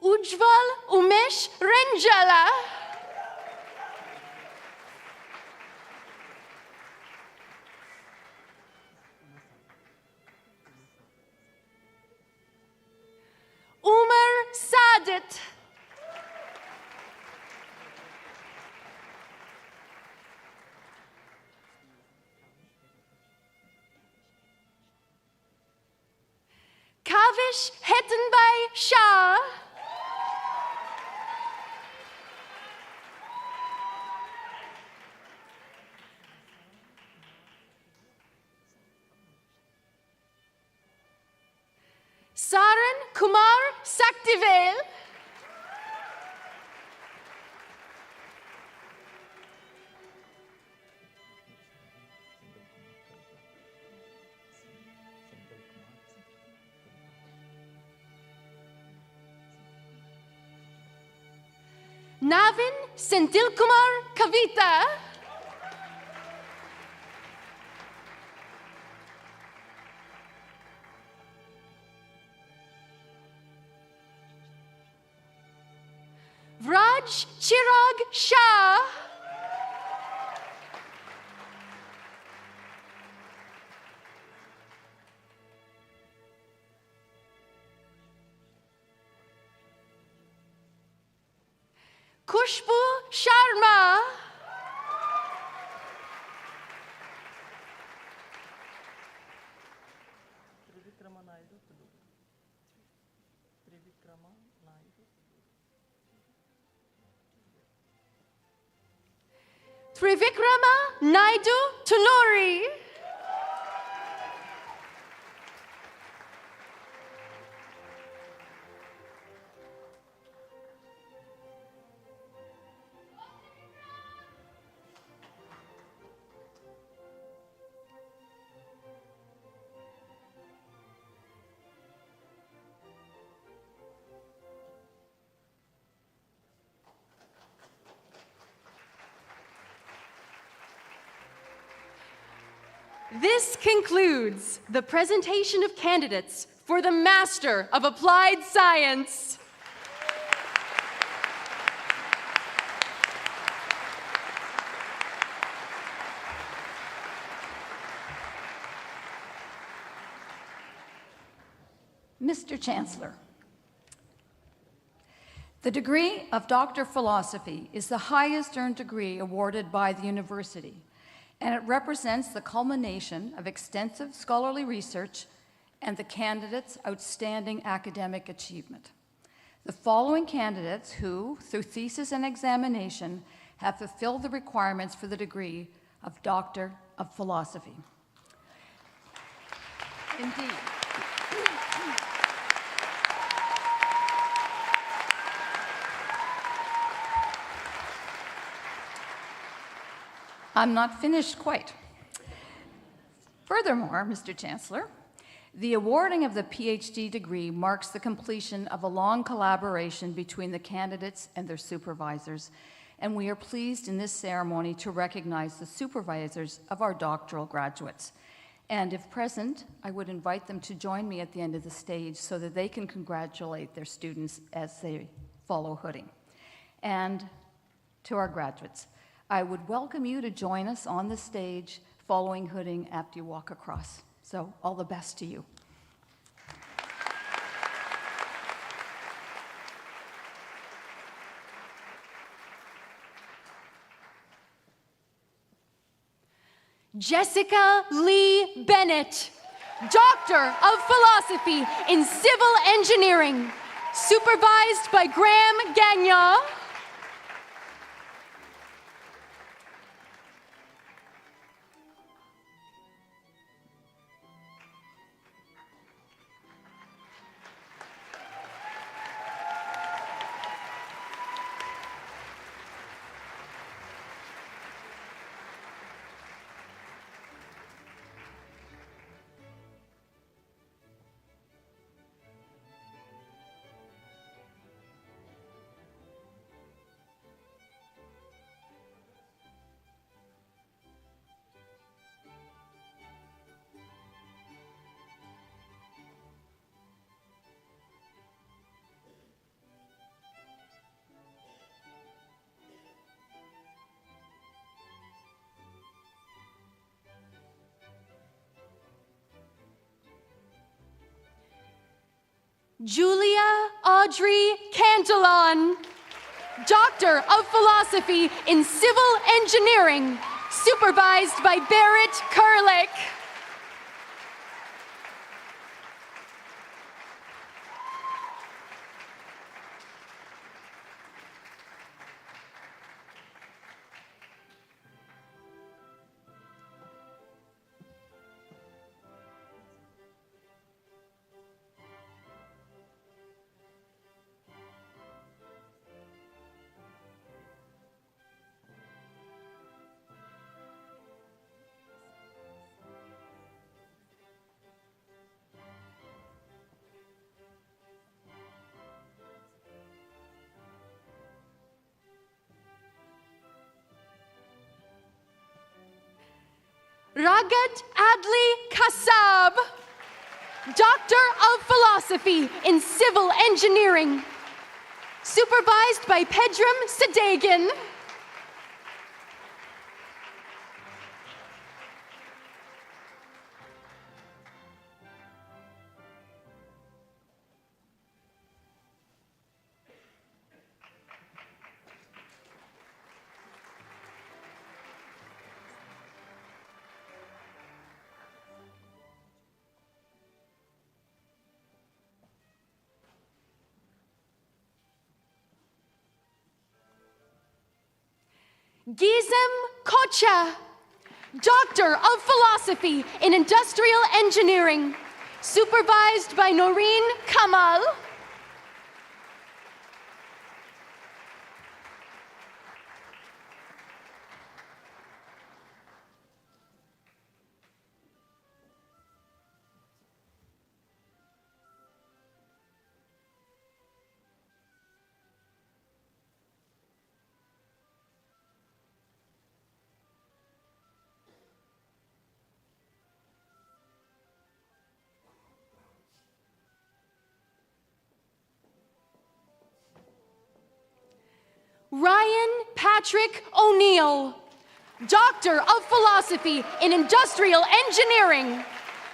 Ujjwal Umesh Renjala. Umar Sadet. Kavish Hettenbay Shah. Saran Kumar Saktivel. Navin Senthilkumar Kavita. Vraj Chirag Shah. Kushbu Sharma. Trivikrama Naidu Tuluri. This concludes the presentation of candidates for the Master of Applied Science. Mr. Chancellor, the degree of Doctor of Philosophy is the highest earned degree awarded by the university, and it represents the culmination of extensive scholarly research and the candidate's outstanding academic achievement. The following candidates who, through thesis and examination, have fulfilled the requirements for the degree of Doctor of Philosophy. Indeed. I'm not finished quite. Furthermore, Mr. Chancellor, the awarding of the PhD degree marks the completion of a long collaboration between the candidates and their supervisors, and we are pleased in this ceremony to recognize the supervisors of our doctoral graduates. And if present, I would invite them to join me at the end of the stage so that they can congratulate their students as they follow hooding. And to our graduates, I would welcome you to join us on the stage following hooding after you walk across. So all the best to you. Jessica Lee Bennett, Doctor of Philosophy in Civil Engineering, supervised by Graham Gagnon. Julia Audrey Cantillon, Doctor of Philosophy in Civil Engineering, supervised by Barrett Kurlick. Ragad Adli Kassab, Doctor of Philosophy in Civil Engineering, supervised by Pedram Sadegin. Gizem Kocha, Doctor of Philosophy in Industrial Engineering, supervised by Noreen Kamal. Ryan Patrick O'Neill, Doctor of Philosophy in Industrial Engineering,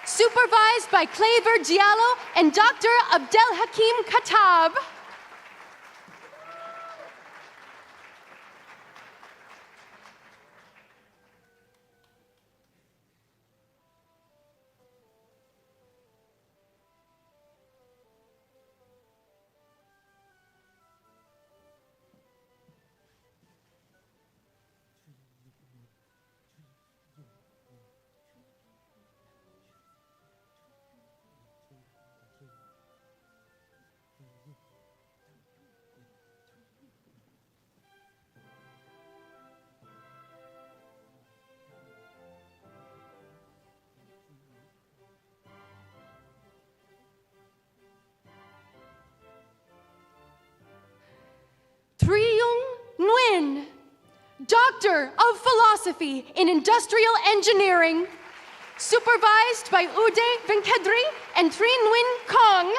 supervised by Claver Diallo and Dr. Abdelhakim Khattab. Triyung Nguyen, Doctor of Philosophy in Industrial Engineering, supervised by Uday Venkedri and Tri Nguyen Kong.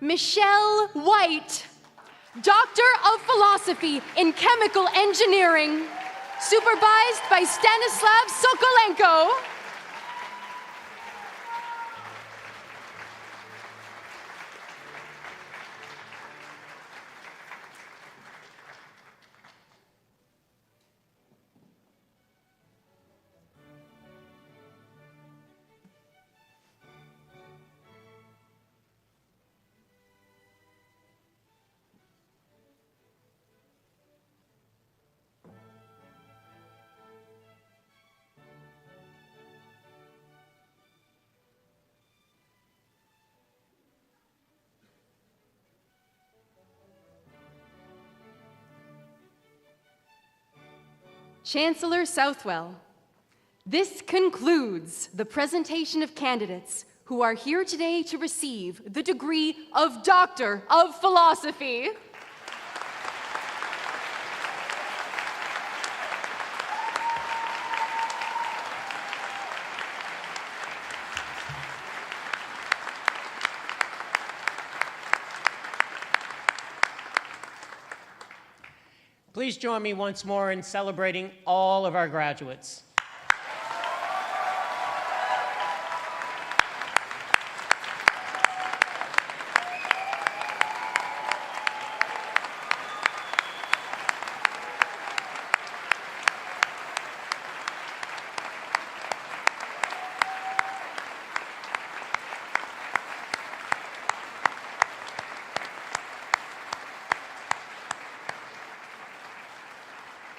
Michelle White, Doctor of Philosophy in Chemical Engineering, supervised by Stanislav Sokolenko. Chancellor Southwell, This concludes the presentation of candidates who are here today to receive the degree of Doctor of Philosophy. Please join me once more in celebrating all of our graduates.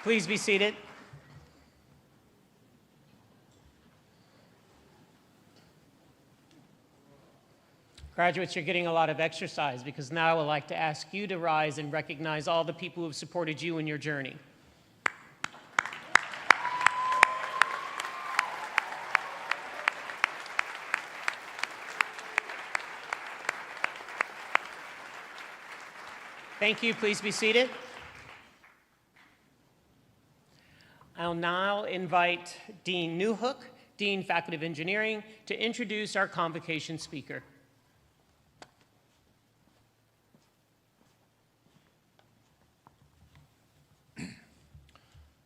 Please be seated. Graduates, you're getting a lot of exercise because now I would like to ask you to rise and recognize all the people who have supported you in your journey. Thank you. Please be seated. I'll now invite Dean Newhook, Dean, Faculty of Engineering, to introduce our convocation speaker.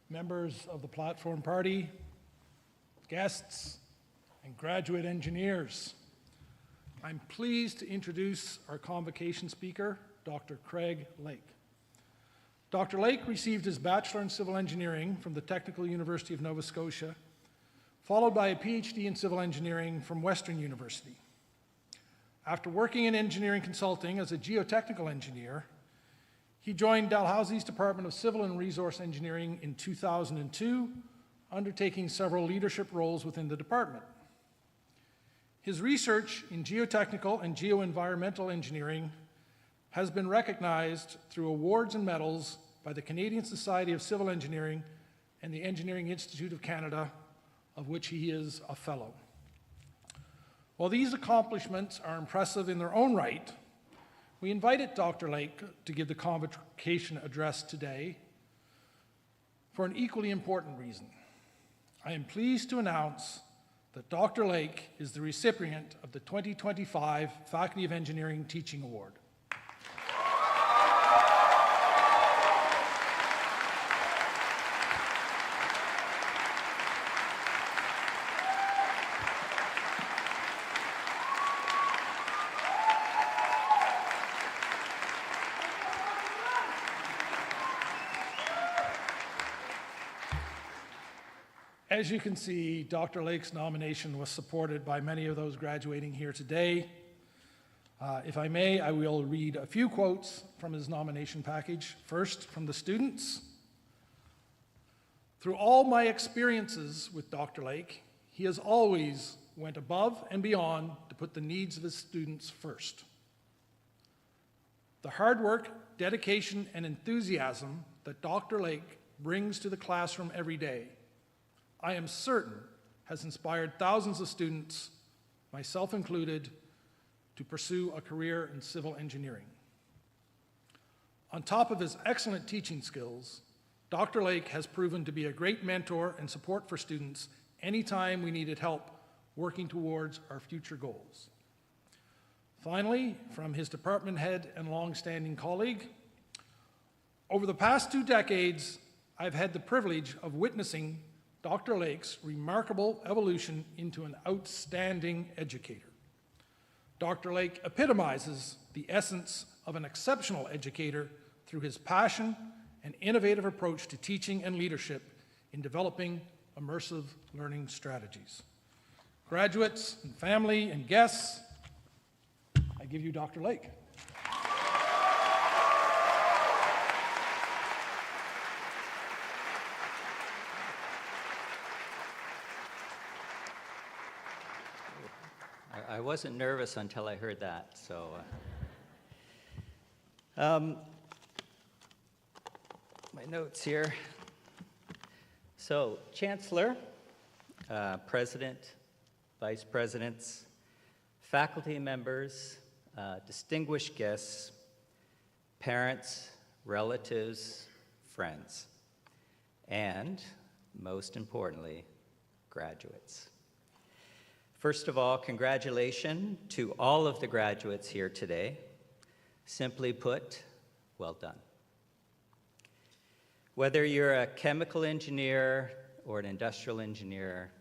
Members of the Platform Party, guests, and graduate engineers, I'm pleased to introduce our convocation speaker, Dr. Craig Lake. Dr. Lake received his Bachelor in Civil Engineering from the Technical University of Nova Scotia, followed by a PhD in Civil Engineering from Western University. After working in engineering consulting as a geotechnical engineer, he joined Dalhousie's Department of Civil and Resource Engineering in 2002, undertaking several leadership roles within the department. His research in geotechnical and geoenvironmental engineering has been recognized through awards and medals by the Canadian Society of Civil Engineering and the Engineering Institute of Canada, of which he is a fellow. While these accomplishments are impressive in their own right, we invited Dr. Lake to give the convocation address today for an equally important reason. I am pleased to announce that Dr. Lake is the recipient of the 2025 Faculty of Engineering Teaching Award. As you can see, Dr. Lake's nomination was supported by many of those graduating here today. If I may, I will read a few quotes from his nomination package. First, from the students. Through all my experiences with Dr. Lake, he has always went above and beyond to put the needs of his students first. The hard work, dedication, and enthusiasm that Dr. Lake brings to the classroom every day, I am certain has inspired thousands of students, myself included, to pursue a career in civil engineering. On top of his excellent teaching skills, Dr. Lake has proven to be a great mentor and support for students anytime we needed help working towards our future goals. Finally, from his department head and long-standing colleague, over the past 2 decades, I've had the privilege of witnessing Dr. Lake's remarkable evolution into an outstanding educator. Dr. Lake epitomizes the essence of an exceptional educator through his passion and innovative approach to teaching and leadership in developing immersive learning strategies. Graduates and family and guests, I give you Dr. Lake. I wasn't nervous until I heard that, so. My notes here. So, Chancellor, President, Vice Presidents, faculty members, distinguished guests, parents, relatives, friends, and most importantly, graduates. First of all, congratulations to all of the graduates here today. Simply put, well done. Whether you're a chemical engineer or an industrial engineer,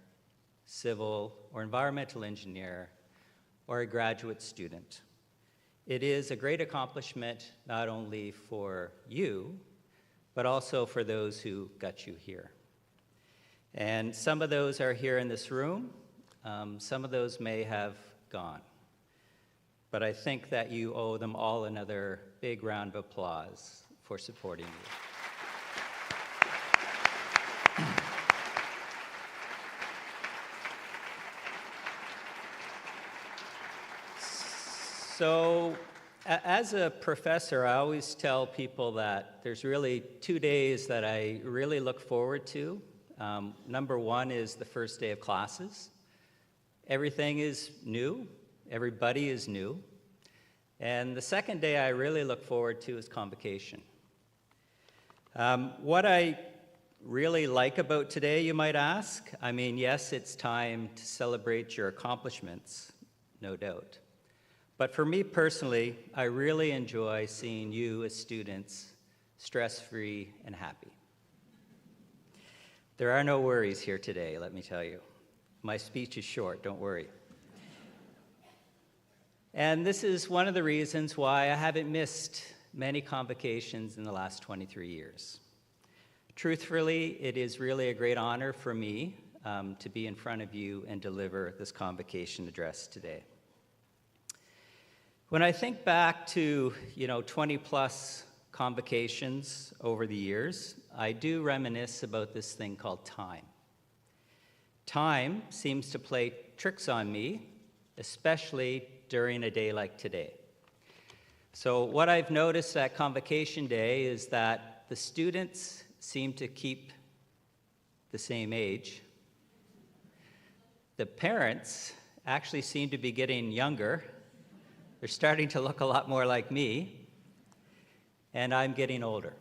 civil or environmental engineer, or a graduate student, it is a great accomplishment not only for you, but also for those who got you here. And some of those are here in this room. Some of those may have gone. But I think that you owe them all another big round of applause for supporting you. So, as a professor, I always tell people that there's really 2 days that I really look forward to. Number one is the first day of classes. Everything is new. Everybody is new. And the second day I really look forward to is Convocation. What I really like about today, you might ask, I mean, yes, it's time to celebrate your accomplishments, no doubt. But for me personally, I really enjoy seeing you as students stress-free and happy. There are no worries here today, let me tell you. My speech is short, don't worry. And this is one of the reasons why I haven't missed many convocations in the last 23 years. Truthfully, it is really a great honor for me to be in front of you and deliver this convocation address today. When I think back to, 20-plus convocations over the years, I do reminisce about this thing called time. Time seems to play tricks on me, especially during a day like today. So what I've noticed at Convocation Day is that the students seem to keep the same age. The parents actually seem to be getting younger. They're starting to look a lot more like me, and I'm getting older.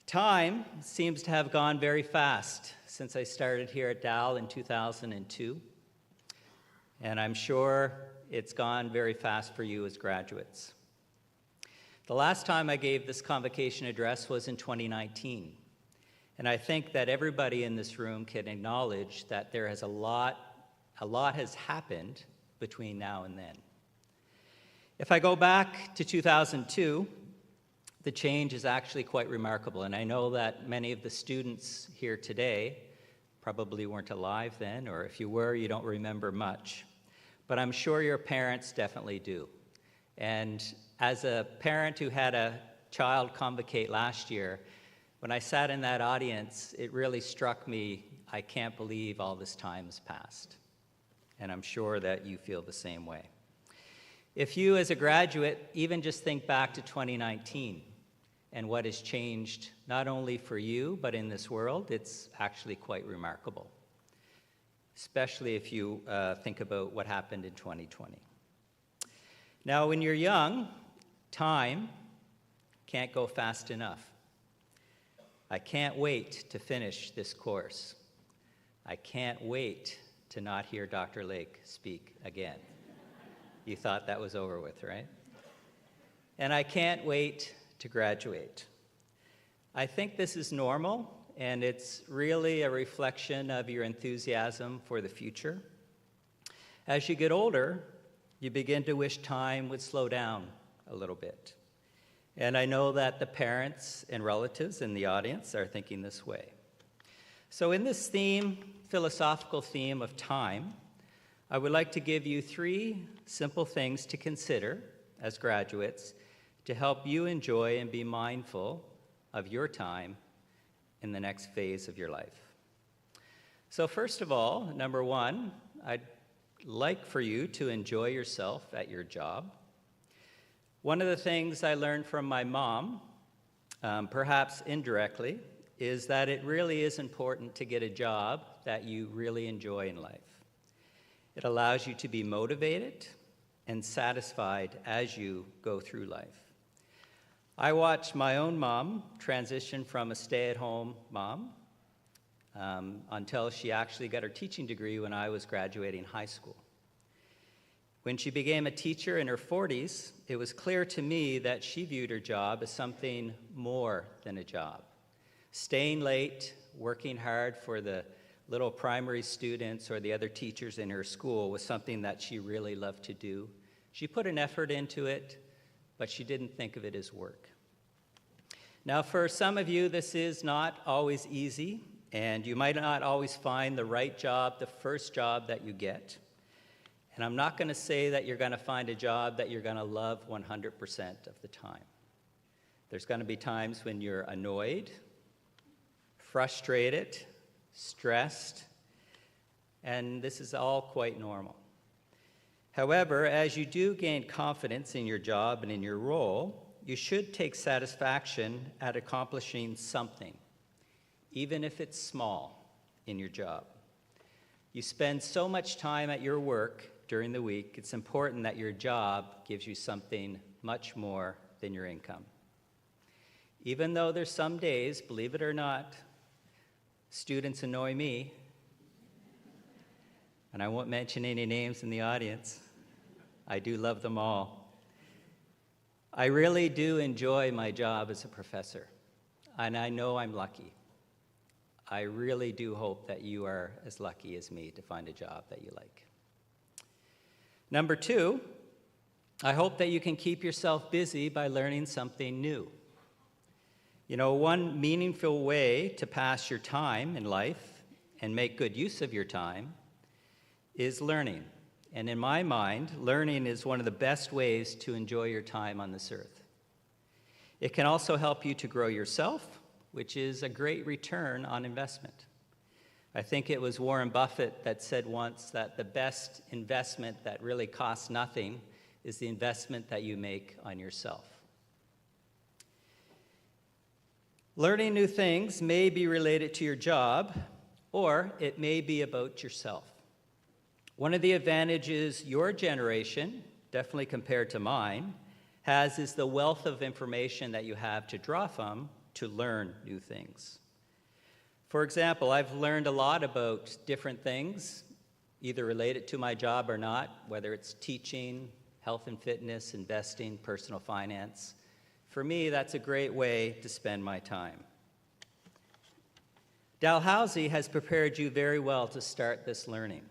Time seems to have gone very fast since I started here at Dal in 2002, and I'm sure it's gone very fast for you as graduates. The last time I gave this convocation address was in 2019, and I think that everybody in this room can acknowledge that there has a lot has happened between now and then. If I go back to 2002, the change is actually quite remarkable, and I know that many of the students here today probably weren't alive then, or if you were, you don't remember much. But I'm sure your parents definitely do. And as a parent who had a child convocate last year, when I sat in that audience, it really struck me, I can't believe all this time has passed. And I'm sure that you feel the same way. If you, as a graduate, even just think back to 2019 and what has changed not only for you, but in this world, it's actually quite remarkable, especially if you think about what happened in 2020. Now, when you're young, time can't go fast enough. I can't wait to finish this course. I can't wait to not hear Dr. Lake speak again. You thought that was over with, right? And I can't wait to graduate. I think this is normal, and it's really a reflection of your enthusiasm for the future. As you get older, you begin to wish time would slow down a little bit. And I know that the parents and relatives in the audience are thinking this way. So in this philosophical theme of time, I would like to give you 3 simple things to consider as graduates to help you enjoy and be mindful of your time in the next phase of your life. So first of all, number 1, I'd like for you to enjoy yourself at your job. One of the things I learned from my mom, perhaps indirectly, is that it really is important to get a job that you really enjoy in life. It allows you to be motivated and satisfied as you go through life. I watched my own mom transition from a stay-at-home mom until she actually got her teaching degree when I was graduating high school. When she became a teacher in her 40s, it was clear to me that she viewed her job as something more than a job. Staying late, working hard for the little primary students or the other teachers in her school was something that she really loved to do. She put an effort into it, but she didn't think of it as work. Now, for some of you, this is not always easy, and you might not always find the right job, the first job that you get. And I'm not going to say that you're going to find a job that you're going to love 100% of the time. There's going to be times when you're annoyed, frustrated, stressed, and this is all quite normal. However, as you do gain confidence in your job and in your role, you should take satisfaction at accomplishing something, even if it's small in your job. You spend so much time at your work during the week, it's important that your job gives you something much more than your income. Even though there's some days, believe it or not, students annoy me, and I won't mention any names in the audience. I do love them all. I really do enjoy my job as a professor, and I know I'm lucky. I really do hope that you are as lucky as me to find a job that you like. Number 2, I hope that you can keep yourself busy by learning something new. You know, one meaningful way to pass your time in life and make good use of your time is learning. And in my mind, learning is one of the best ways to enjoy your time on this earth. It can also help you to grow yourself, which is a great return on investment. I think it was Warren Buffett that said once that the best investment that really costs nothing is the investment that you make on yourself. Learning new things may be related to your job, or it may be about yourself. One of the advantages your generation, definitely compared to mine, has is the wealth of information that you have to draw from to learn new things. For example, I've learned a lot about different things, either related to my job or not, whether it's teaching, health and fitness, investing, personal finance. For me, that's a great way to spend my time. Dalhousie has prepared you very well to start this learning.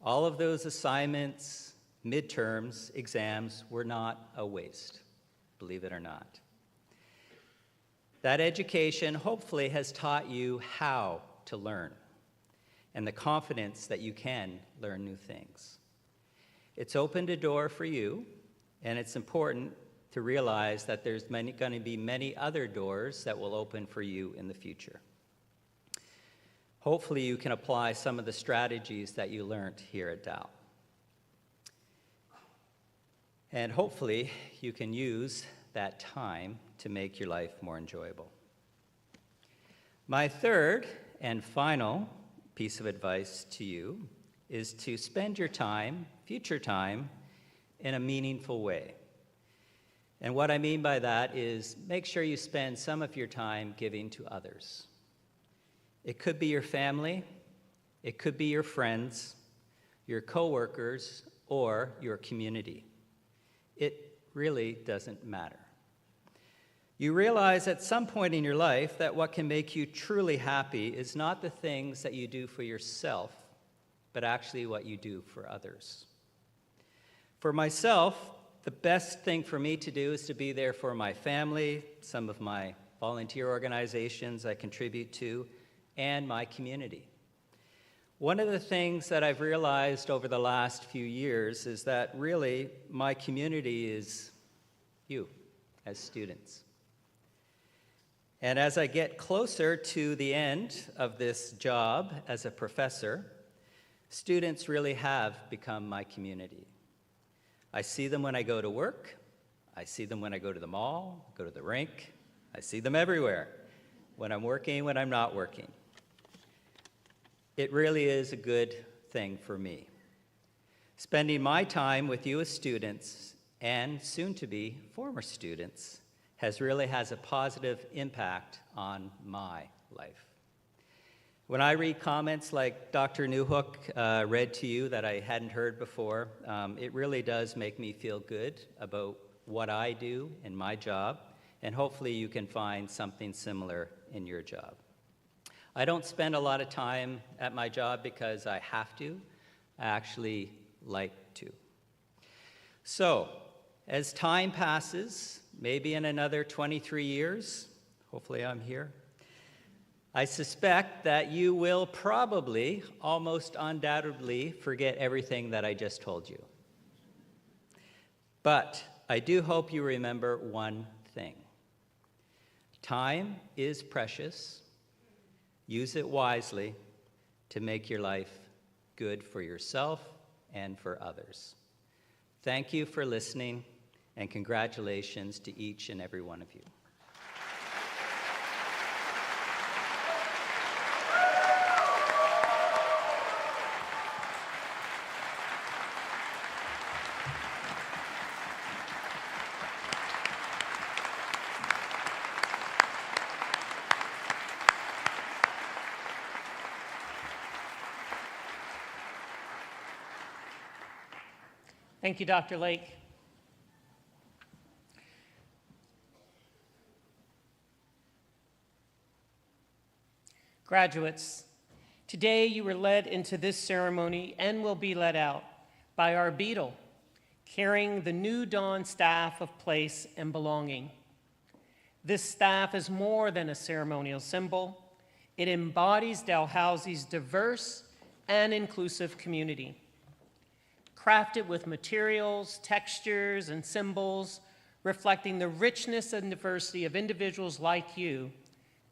All of those assignments, midterms, exams were not a waste, believe it or not. That education hopefully has taught you how to learn and the confidence that you can learn new things. It's opened a door for you, and it's important to realize that there's going to be many other doors that will open for you in the future. Hopefully you can apply some of the strategies that you learned here at Dal. And hopefully you can use that time to make your life more enjoyable. My third and final piece of advice to you is to spend your time, future time, in a meaningful way. And what I mean by that is make sure you spend some of your time giving to others. It could be your family, it could be your friends, your coworkers, or your community. It really doesn't matter. You realize at some point in your life that what can make you truly happy is not the things that you do for yourself, but actually what you do for others. For myself, the best thing for me to do is to be there for my family, some of my volunteer organizations I contribute to, and my community. One of the things that I've realized over the last few years is that really my community is you as students. And as I get closer to the end of this job as a professor, students really have become my community. I see them when I go to work. I see them when I go to the mall, go to the rink. I see them everywhere. when I'm working, when I'm not working. It really is a good thing for me. Spending my time with you as students and soon-to-be former students really has a positive impact on my life. When I read comments like Dr. Newhook read to you that I hadn't heard before, it really does make me feel good about what I do in my job, and hopefully you can find something similar in your job. I don't spend a lot of time at my job because I have to. I actually like to. So, as time passes, maybe in another 23 years, hopefully I'm here, I suspect that you will probably, almost undoubtedly, forget everything that I just told you. But I do hope you remember one thing. Time is precious. Use it wisely to make your life good for yourself and for others. Thank you for listening, and congratulations to each and every one of you. Thank you, Dr. Lake. Graduates, today you were led into this ceremony and will be led out by our beadle, carrying the new dawn staff of place and belonging. This staff is more than a ceremonial symbol. It embodies Dalhousie's diverse and inclusive community. Crafted with materials, textures, and symbols reflecting the richness and diversity of individuals like you,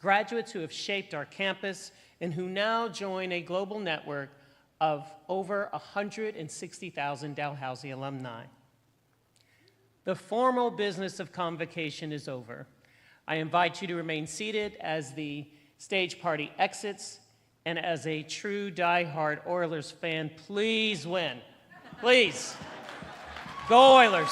graduates who have shaped our campus and who now join a global network of over 160,000 Dalhousie alumni. The formal business of Convocation is over. I invite you to remain seated as the stage party exits, and as a true die-hard Oilers fan, please win. Please. Go Oilers.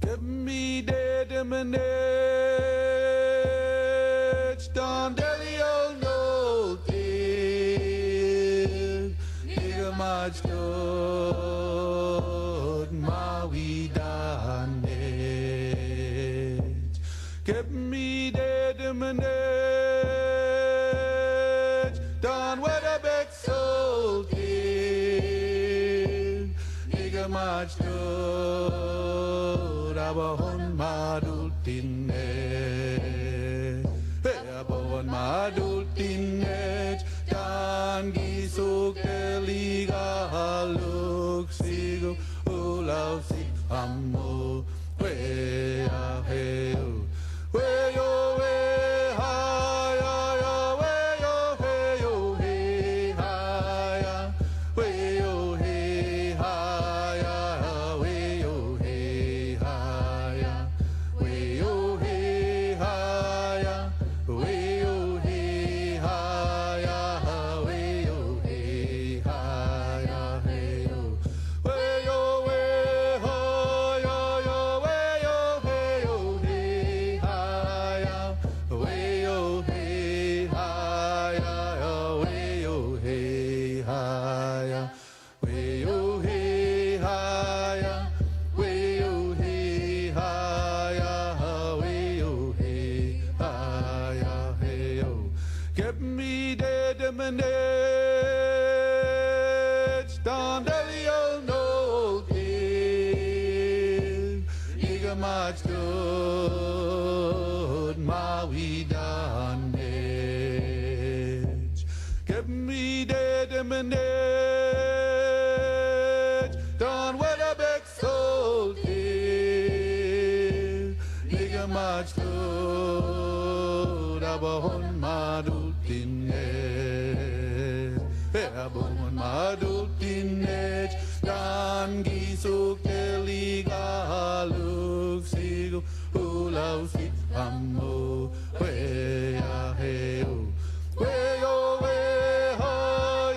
Give me the diminish, don't delio no thing, nigga much good, my we done it. Give me the diminish, don't what a big soul thing, nigga much good. Abahon madultinet, abahon madultinet, dan gisuk eliga haluk sigu ulau si amo we aheu we yo we ha ya ya we yo he ha ya we yo he ha ya we yo he Give me the diminish, don't delio no thing, nigga much good, my we done it. Give me the diminish, don't what a big soul thing, abon madultinech abon madultinech dan gisuk teligaluk sigu ulau sit amo we ya heu we yo we ha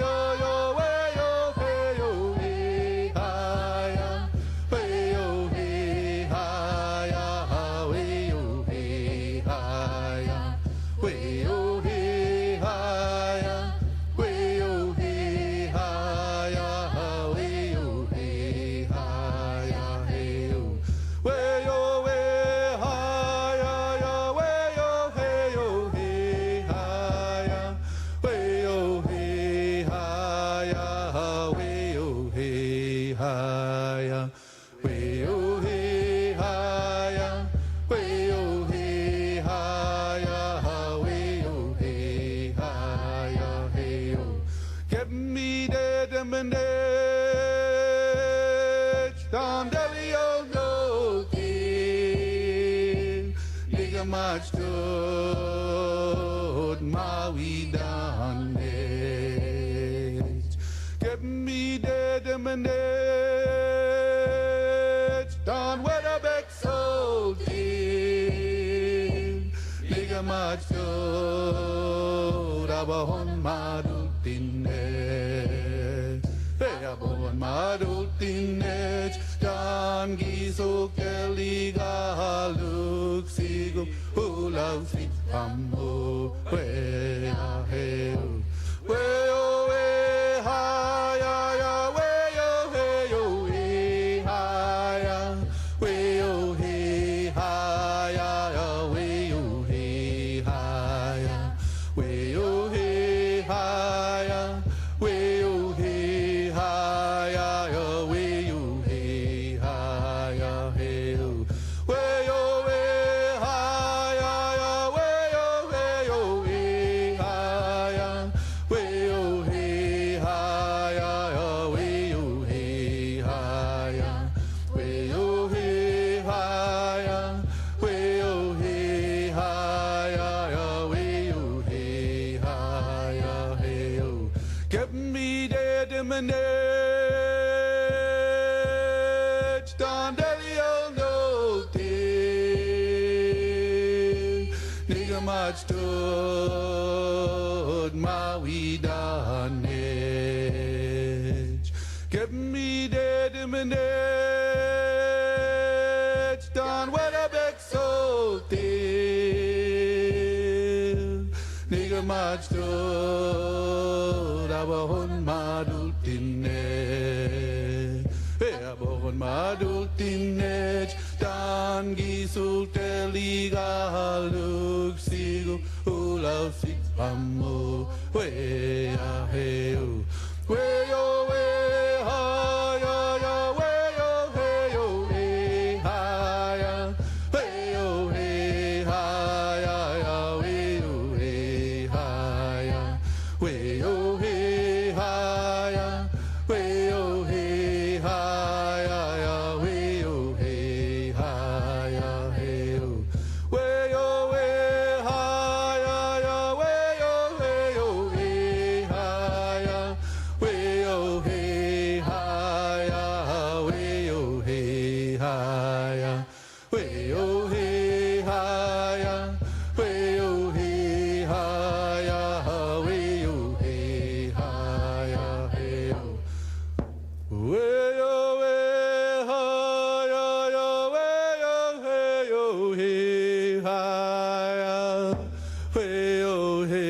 yo yo we yo he yo he ha ya we yo he ha ya we yo he ha ya we yo he ha ya we yo he ha ya we yo he ha ya he yo we yo we ha ya ya we yo he yo he ha ya we yo he ha ya we yo he ha ya we yo he ha ya we yo he ha ya we yo he ha ya hey yo get me dead and manage down Delio no king nigga much good my we done it get me dead and manage down where the back soul king nigga much good abahon madultinech abahon madultinech dan gisuk teligaluk sigu ulau sit amo we ya heu we yo we ha ya ya we yo he yo he ha ya we yo he ha ya ya we yo he ha ya we yo he ha ya we yo he ha ya ya we yo he ha ya he yo we yo we ha ya ya we yo he yo he ha ya we yo he ha ya ya we yo he ha ya we yo he ha ya we yo he ha ya ya we yo he ha ya hey yo get me dead in manage down Delio no thing nigga much stood my we done it get me dead in manage down where the back soul thing nigga much stood abahon madultinech abahon madultinech dan gisul teligaluk sigu ulau sit amo we ya heu we yo we ha ya ya we yo he yo he ha ya we yo he ha ya ya we yo he ha ya we yo he ha ya we yo he ha ya ya we yo he ha ya hey yo we yo we ha ya ya we yo he yo he ha ya we yo he ha ya we yo he ha ya we yo he ha ya we yo he ha ya we yo he ha ya hey yo we yo we ha ya ya we yo he yo he ha ya we yo he